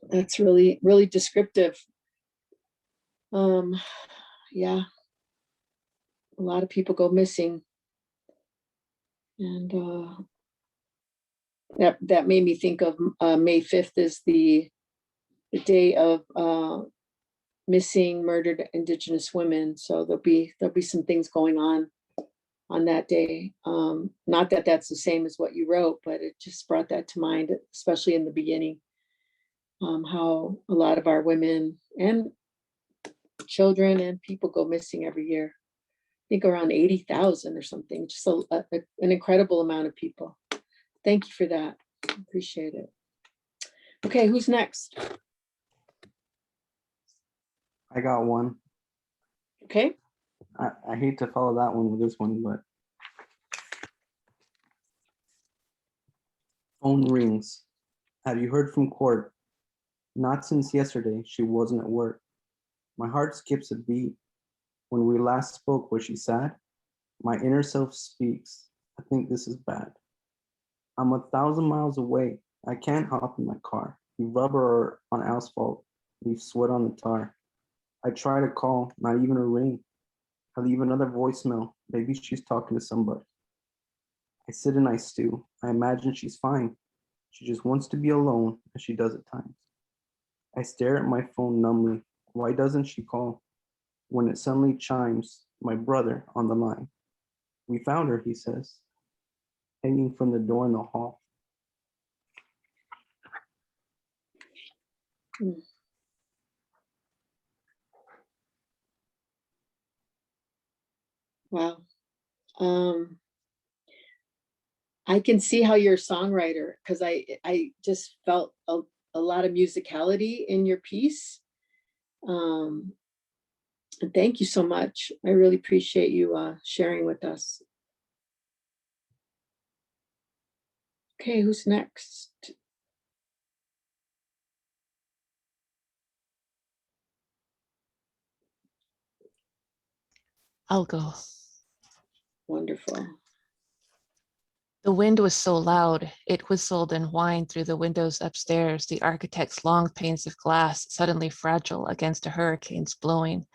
That's really, really descriptive. Yeah. A lot of people go missing. And that made me think of May 5th is the day of missing murdered Indigenous women. So there'll be some things going on that day. Not that that's the same as what you wrote, but it just brought that to mind, especially in the beginning. How a lot of our women and children and people go missing every year. I think around 80,000 or something, just an incredible amount of people. Thank you for that. Appreciate it. Okay, who's next? I got one. Okay, I hate to follow that one with this one, but phone rings. Have you heard from court? Not since yesterday. She wasn't at work. My heart skips a beat. When we last spoke, was she sad? My inner self speaks. I think this is bad. I'm 1,000 miles away. I can't hop in my car. You rubber on asphalt. Leave sweat on the tar. I try to call, not even a ring. I leave another voicemail. Maybe she's talking to somebody. I sit and I stew. I imagine she's fine. She just wants to be alone, as she does at times. I stare at my phone numbly. Why doesn't she call? When it suddenly chimes, my brother on the line. We found her, he says, hanging from the door in the hall. Wow. I can see how you're a songwriter, because I just felt a lot of musicality in your piece. And thank you so much. I really appreciate you sharing with us. Okay, who's next? I'll go. Wonderful. The wind was so loud, it whistled and whined through the windows upstairs, the architect's long panes of glass suddenly fragile against a hurricane's blowing.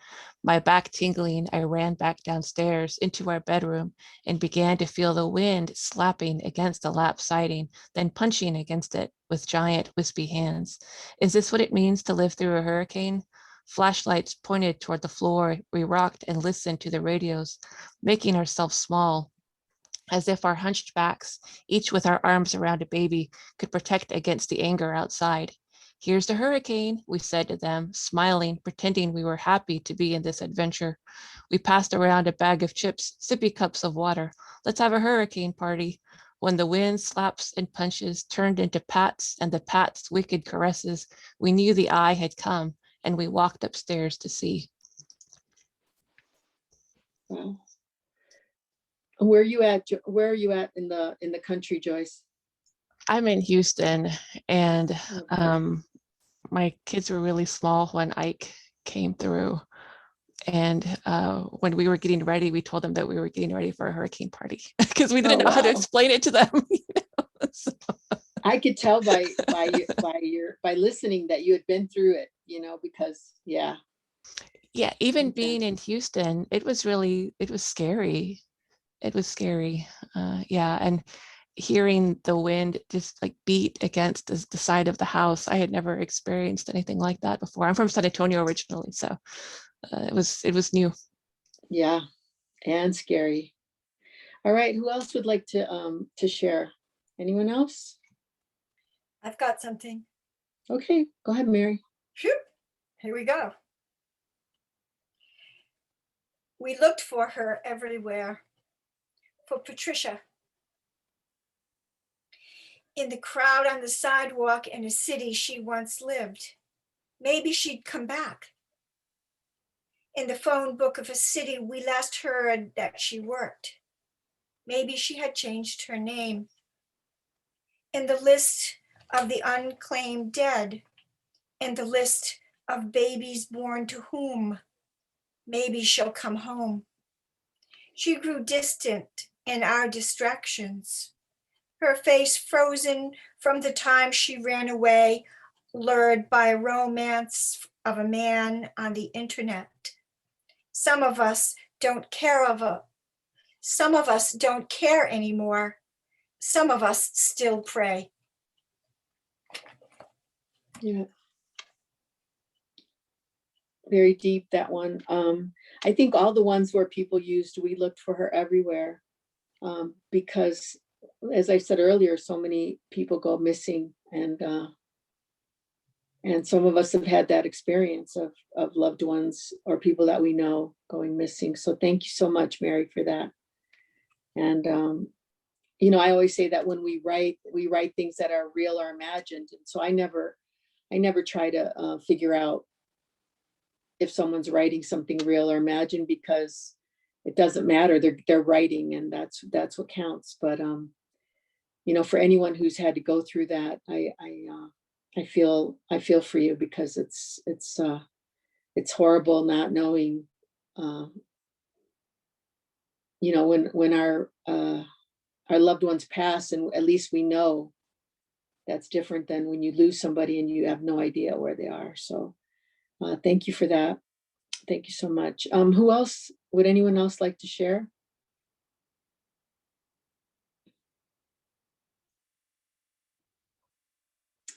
My back tingling, I ran back downstairs into our bedroom and began to feel the wind slapping against the lap siding, then punching against it with giant wispy hands. Is this what it means to live through a hurricane? Flashlights pointed toward the floor. We rocked and listened to the radios, making ourselves small, as if our hunched backs, each with our arms around a baby, could protect against the anger outside. Here's the hurricane, we said to them, smiling, pretending we were happy to be in this adventure. We passed around a bag of chips, sippy cups of water. Let's have a hurricane party. When the wind slaps and punches turned into pats and the pats wicked caresses, we knew the eye had come, and we walked upstairs to see. Wow. Where are you at? Where are you at in the country, Joyce? I'm in Houston, and Okay. my kids were really small when Ike came through. And when we were getting ready, we told them that we were getting ready for a hurricane party because we didn't Oh, know how to wow. explain it to them. So, I could tell by listening that you had been through it, because yeah. yeah, even Okay. being in Houston, it was scary. It was scary. Yeah. And hearing the wind just like beat against the side of the house. I had never experienced anything like that before. I'm from San Antonio originally, so it was new. Yeah, and scary. All right, who else would like to share? Anyone else? I've got something. Okay, go ahead, Mary. Phew, here we go. We looked for her everywhere, for Patricia. In the crowd on the sidewalk in a city she once lived. Maybe she'd come back. In the phone book of a city we last heard that she worked. Maybe she had changed her name. In the list of the unclaimed dead, in the list of babies born to whom, maybe she'll come home. She grew distant in our distractions, her face frozen from the time she ran away, lured by romance of a man on the internet. Some of us don't care some of us don't care anymore. Some of us still pray. Yeah. Very deep, that one. I think all the ones where people used "we looked for her everywhere," because as I said earlier, so many people go missing, and some of us have had that experience of loved ones or people that we know going missing. So thank you so much, Mary, for that. And I always say that when we write things that are real or imagined. And so I never try to figure out if someone's writing something real or imagined, because it doesn't matter. They're writing, and that's what counts. But for anyone who's had to go through that, I feel for you, because it's horrible not knowing. When our loved ones pass, and at least we know. That's different than when you lose somebody and you have no idea where they are. So thank you for that. Thank you so much. Who else, would anyone else like to share?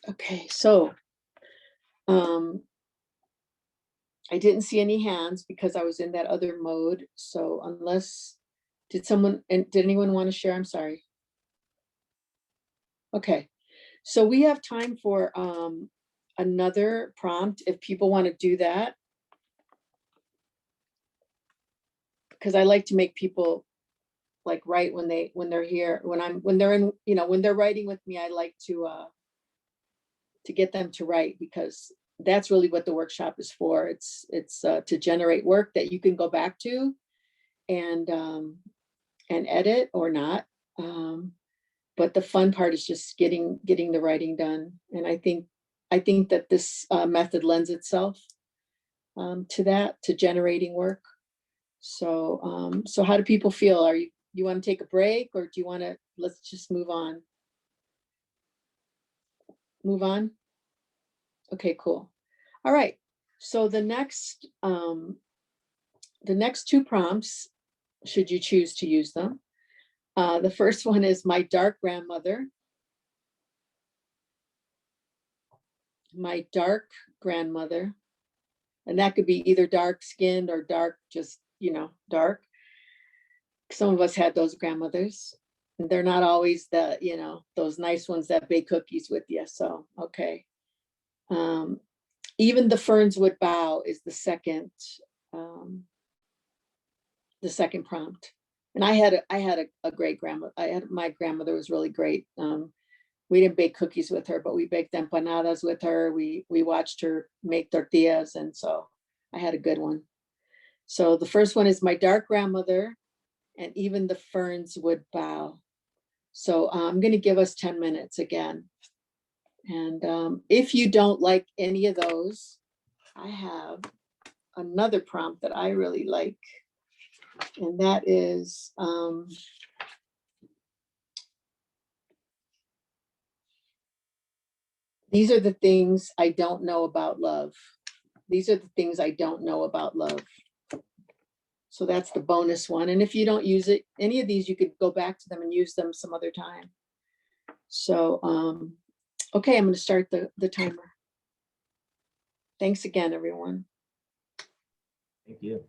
Okay, so I didn't see any hands because I was in that other mode. So unless, did anyone want to share? I'm sorry. Okay, so we have time for another prompt if people want to do that. Because I like to make people like write when they're here, when they're in, when they're writing with me, I like to get them to write, because that's really what the workshop is for. It's to generate work that you can go back to and edit or not. But the fun part is just getting the writing done. And I think that this method lends itself to that, to generating work. So so how do people feel? You want to take a break, or do you want to, let's just move on? Move on? Okay, cool. All right. So the next two prompts, should you choose to use them. The first one is my dark grandmother. My dark grandmother. And that could be either dark skinned or dark, just, dark. Some of us had those grandmothers. They're not always those nice ones that bake cookies with you. So, okay. Even the ferns would bow is the second prompt. And I had a great grandma. My grandmother was really great. We didn't bake cookies with her, but we baked empanadas with her. We watched her make tortillas, and so I had a good one. So the first one is my dark grandmother, and even the ferns would bow. So I'm going to give us 10 minutes again. And if you don't like any of those, I have another prompt that I really like. And that is, these are the things I don't know about love. These are the things I don't know about love. So that's the bonus one. And if you don't use it, any of these, you could go back to them and use them some other time. So, okay, I'm going to start the timer. Thanks again, everyone. Thank you.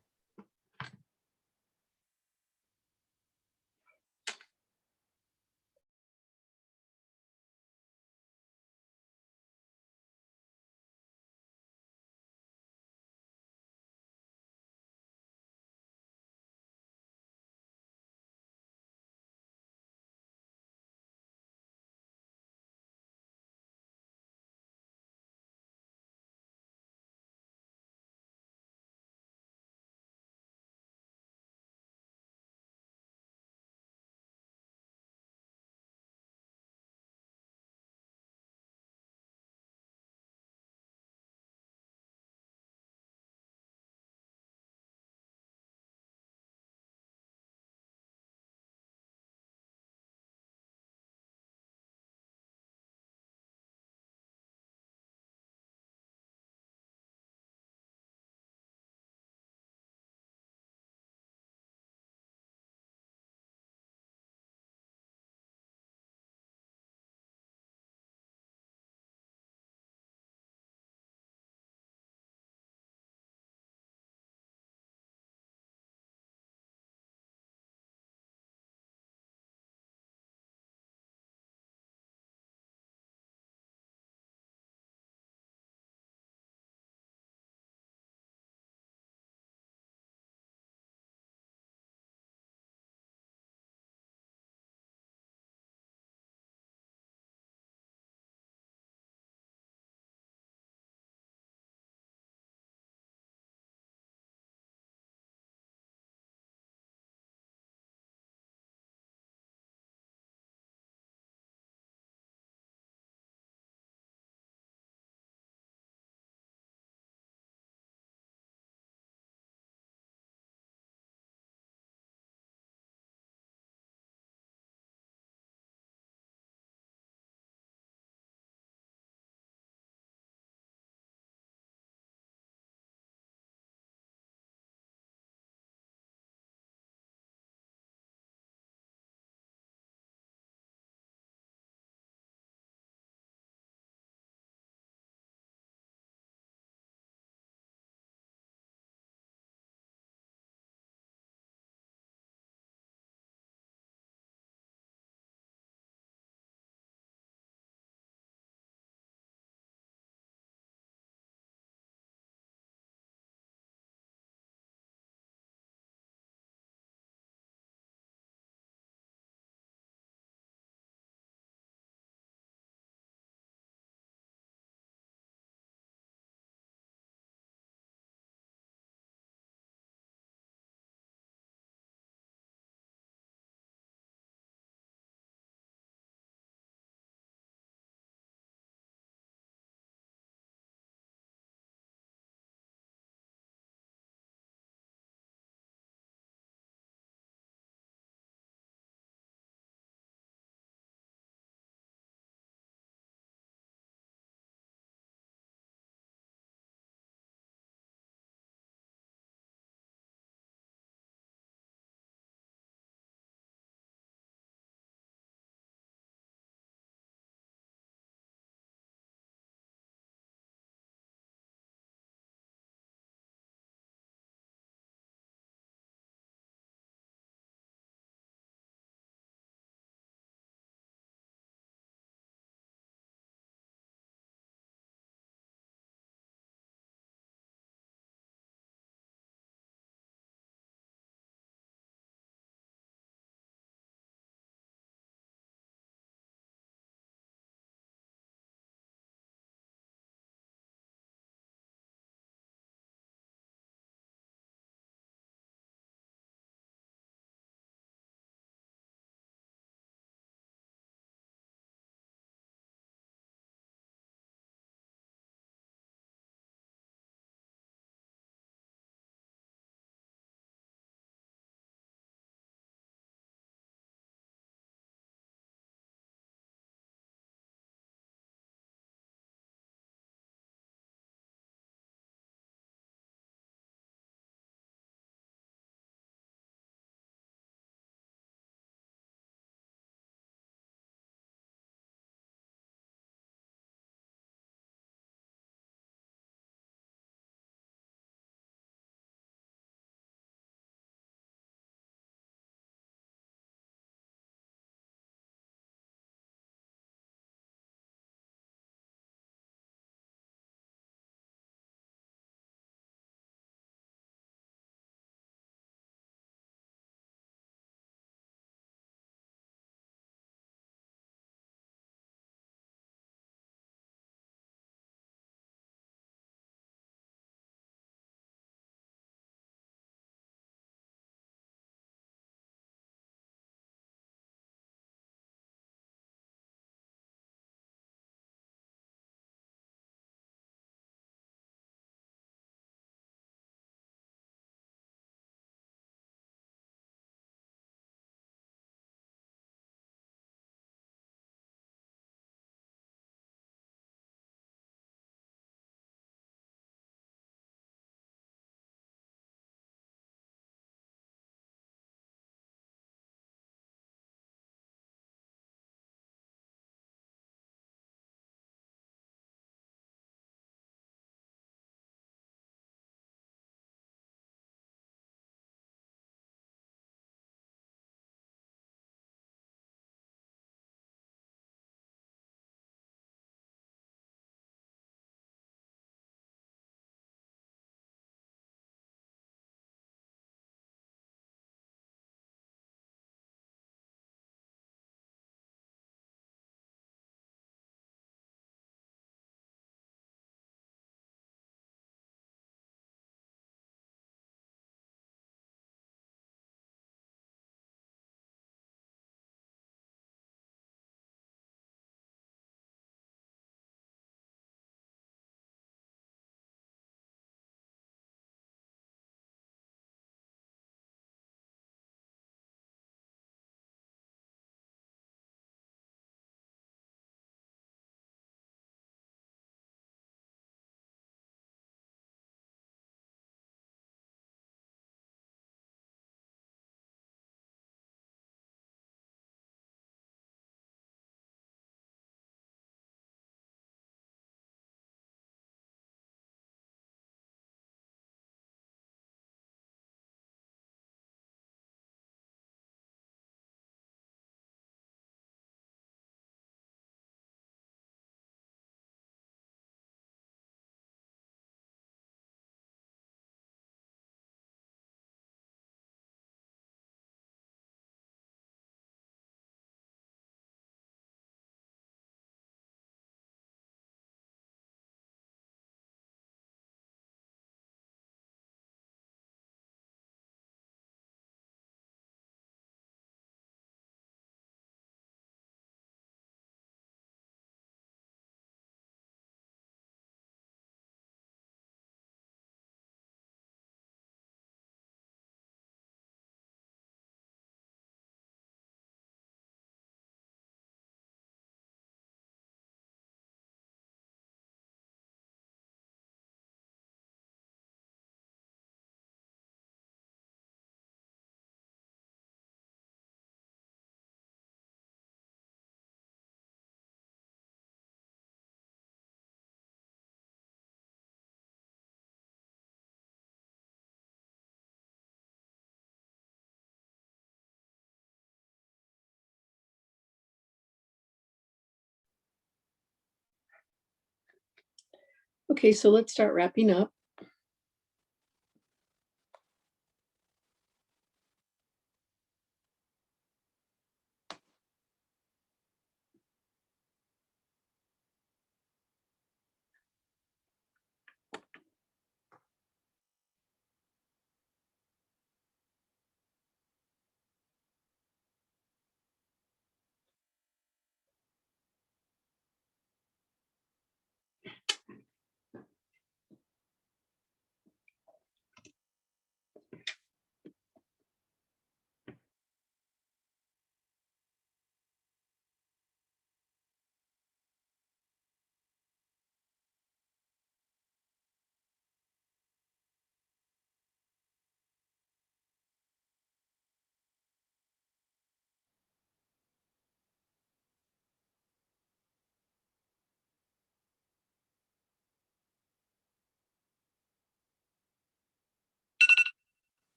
Okay, so let's start wrapping up.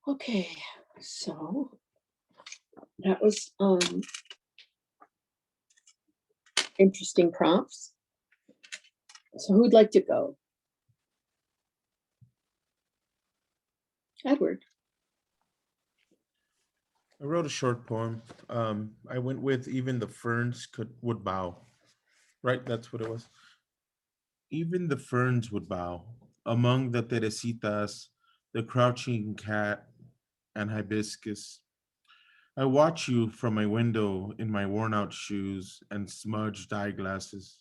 Okay, so that was interesting prompts. So who'd like to go? Edward. I wrote a short poem. I went with even the ferns would bow. Right, that's what it was. Even the ferns would bow. Among the teresitas, the crouching cat, and hibiscus. I watch you from my window in my worn out shoes and smudged eyeglasses,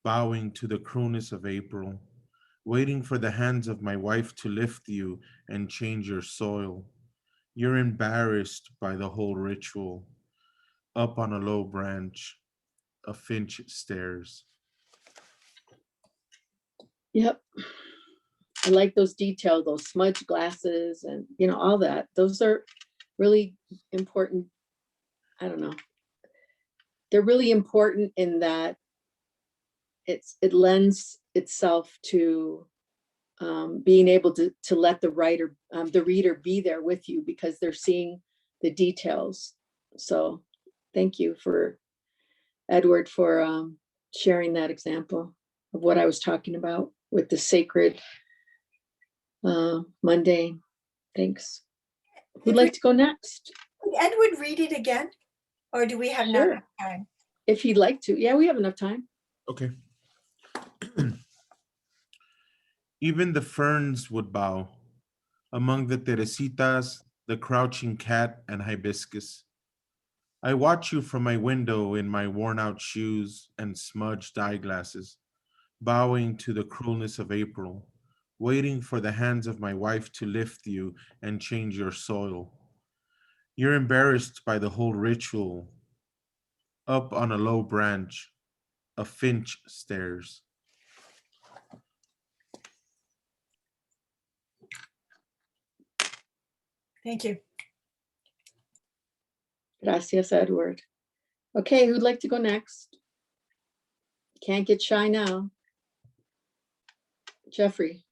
bowing to the coolness of April, waiting for the hands of my wife to lift you and change your soil. You're embarrassed by the whole ritual. Up on a low branch, a finch stares. Yep. I like those details, those smudge glasses and, you know, all that. Those are really important. I don't know. They're really important in that it lends itself to being able to let the reader be there with you because they're seeing the details. So thank you for Edward for sharing that example of what I was talking about with the sacred mundane. Thanks. Who'd like to go next? Could Edward read it again? Or do we have not Sure. enough time? If he'd like to. Yeah, we have enough time. Okay. Even the ferns would bow. Among the teresitas, the crouching cat, and hibiscus. I watch you from my window in my worn out shoes and smudged eyeglasses, bowing to the cruelness of April, waiting for the hands of my wife to lift you and change your soil. You're embarrassed by the whole ritual. Up on a low branch, a finch stares. Thank you. Gracias, Edward. Okay, who'd like to go next? Can't get shy now. Jeffrey.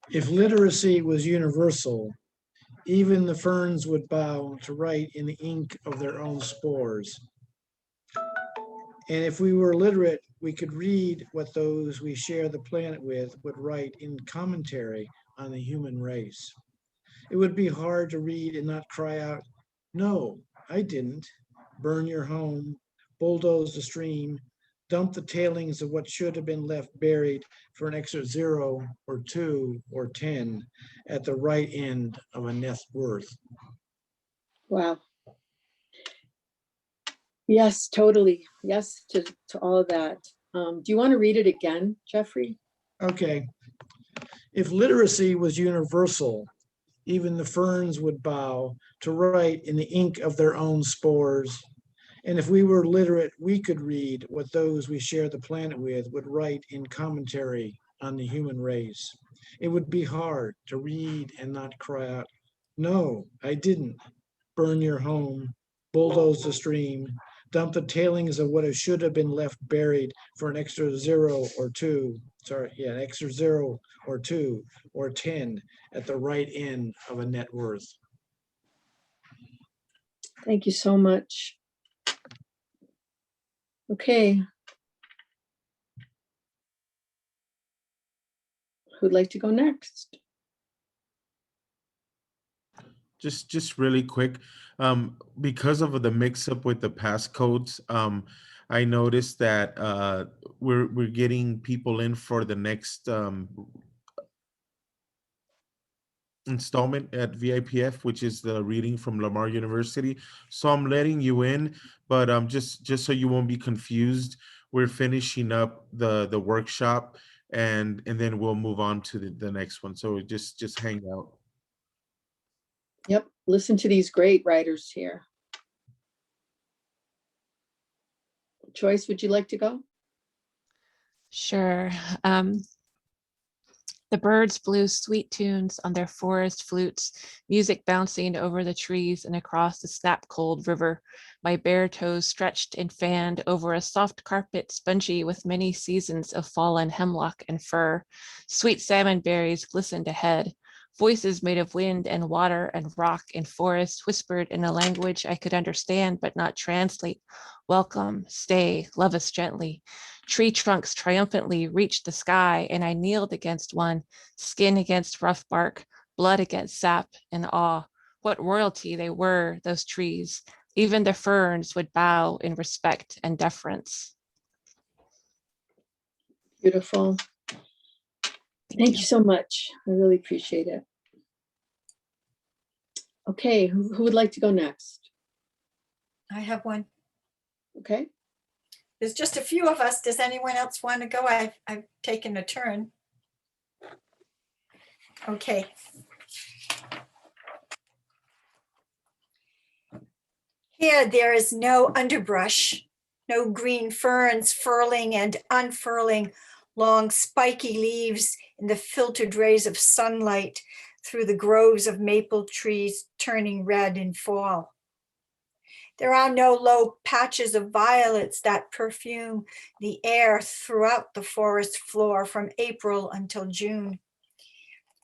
If literacy was universal, even the ferns would bow to write in the ink of their own spores. And if we were literate, we could read what those we share the planet with would write in commentary on the human race. It would be hard to read and not cry out, "No, I didn't. Burn your home, bulldoze the stream, dump the tailings of what should have been left buried for an extra 0 or 2 or 10 at the right end of a net worth." Wow. Yes, totally. Yes to all of that. Do you want to read it again, Jeffrey? Okay. If literacy was universal, even the ferns would bow to write in the ink of their own spores. And if we were literate, we could read what those we share the planet with would write in commentary on the human race. It would be hard to read and not cry out, "No, I didn't. Burn your home, bulldoze the stream, dump the tailings of what should have been left buried for an extra 0 or 2, an extra 0 or 2 or 10 at the right end of a net worth." Thank you so much. Okay. Who'd like to go next? Just really quick, because of the mix-up with the passcodes, I noticed that we're getting people in for the next installment at VIPF, which is the reading from Lamar University. So I'm letting you in, but just so you won't be confused, we're finishing up the workshop, and then we'll move on to the next one. So just hang out. Yep, listen to these great writers here. Joyce, would you like to go? Sure. The birds blew sweet tunes on their forest flutes, music bouncing over the trees and across the snap-cold river. My bare toes stretched and fanned over a soft carpet spongy with many seasons of fallen hemlock and fir. Sweet salmon berries glistened ahead. Voices made of wind and water and rock and forest whispered in a language I could understand but not translate. Welcome, stay, love us gently. Tree trunks triumphantly reached the sky, and I kneeled against one, skin against rough bark, blood against sap, in awe. What royalty they were, those trees. Even the ferns would bow in respect and deference. Beautiful. Thank you so much. I really appreciate it. Okay, who would like to go next? I have one. Okay, There's just a few of us. Does anyone else want to go? I've taken a turn. Okay. Here, there is no underbrush, no green ferns furling and unfurling long spiky leaves in the filtered rays of sunlight through the groves of maple trees turning red in fall. There are no low patches of violets that perfume the air throughout the forest floor from April until June.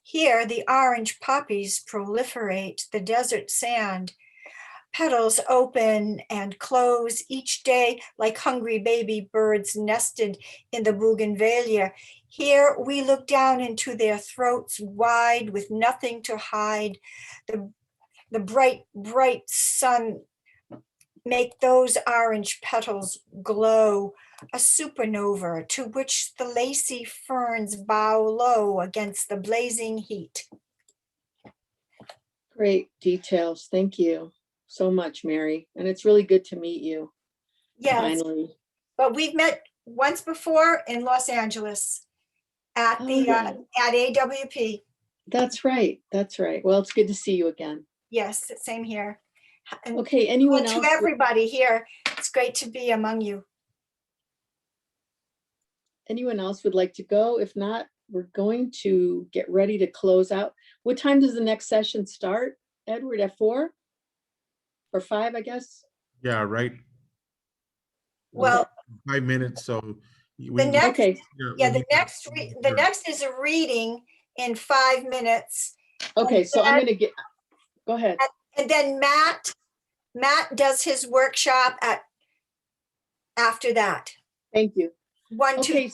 Here, the orange poppies proliferate the desert sand. Petals open and close each day like hungry baby birds nested in the bougainvillea. Here we look down into their throats wide with nothing to hide. The bright, bright sun make those orange petals glow, a supernova to which the lacy ferns bow low against the blazing heat. great details. Thank you so much, Mary. And it's really good to meet you. Yes, Finally. but we've met once before in Los Angeles at Oh, the yeah. at AWP. That's right. That's right. Well, it's good to see you again. Yes, same here. And Okay, anyone to else? everybody here, it's great to be among you. Anyone else would like to go? If not, we're going to get ready to close out. What time does the next session start, Edward? At 4 or 5, I guess? Yeah, right. Well, 5 minutes, so the next, Okay, the next is a reading in 5 minutes. okay, so I'm gonna get, go ahead. And then Matt does his workshop after that. Thank you. 1, 2, Okay,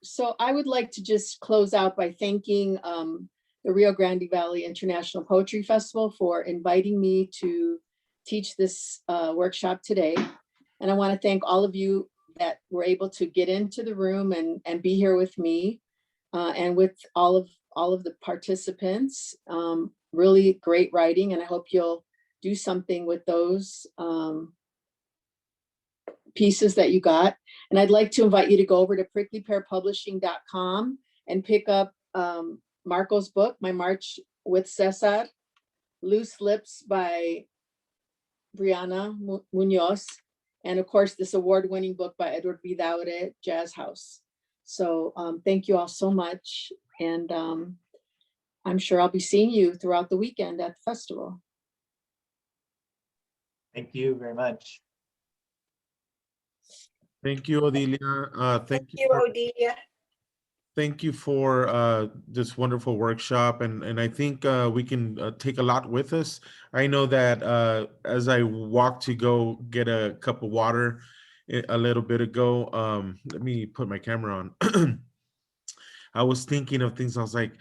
so I would like to just close out by thanking the Rio Grande Valley International Poetry Festival for inviting me to teach this workshop today. And I want to thank all of you that were able to get into the room and be here with me and with all of the participants. Really great writing, and I hope you'll do something with those pieces that you got. And I'd like to invite you to go over to pricklypearpublishing.com and pick up Marco's book, My March with Cesar, Loose Lips by Brianna Munoz, and of course, this award-winning book by Edward Vidaure, Jazz House. So thank you all so much. And I'm sure I'll be seeing you throughout the weekend at the festival. Thank you very much. Thank you, Odilia. Thank you you, for Odilia. thank you for this wonderful workshop, and I think we can take a lot with us. I know that as I walked to go get a cup of water a little bit ago, let me put my camera on. I was thinking of things. I was like,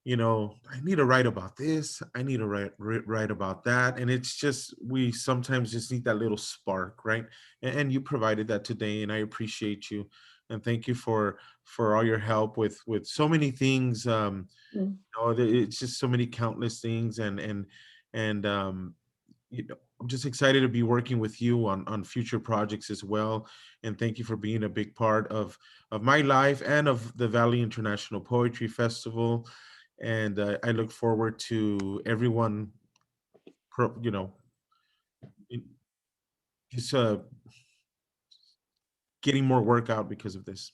I need to write about this. I need to write about that. And it's just, we sometimes just need that little spark, right? And you provided that today, and I appreciate you. And thank you for all your help with so many things. Mm. It's just so many countless things, and I'm just excited to be working with you on future projects as well. And thank you for being a big part of my life and of the Valley International Poetry Festival. And I look forward to everyone, in- just getting more work out because of this.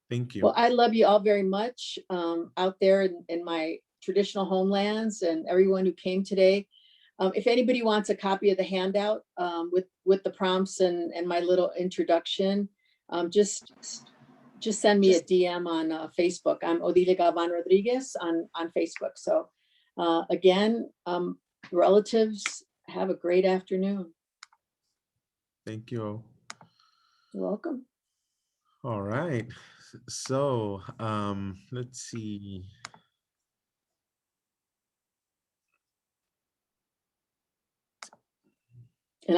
Thank you. Well, I love you all very much out there in my traditional homelands, and everyone who came today. If anybody wants a copy of the handout with the prompts and my little introduction, just send me a DM on Facebook. I'm Odilia Galván Rodríguez on Facebook. So again, relatives, have a great afternoon. Thank you. You're welcome. All right. So let's see.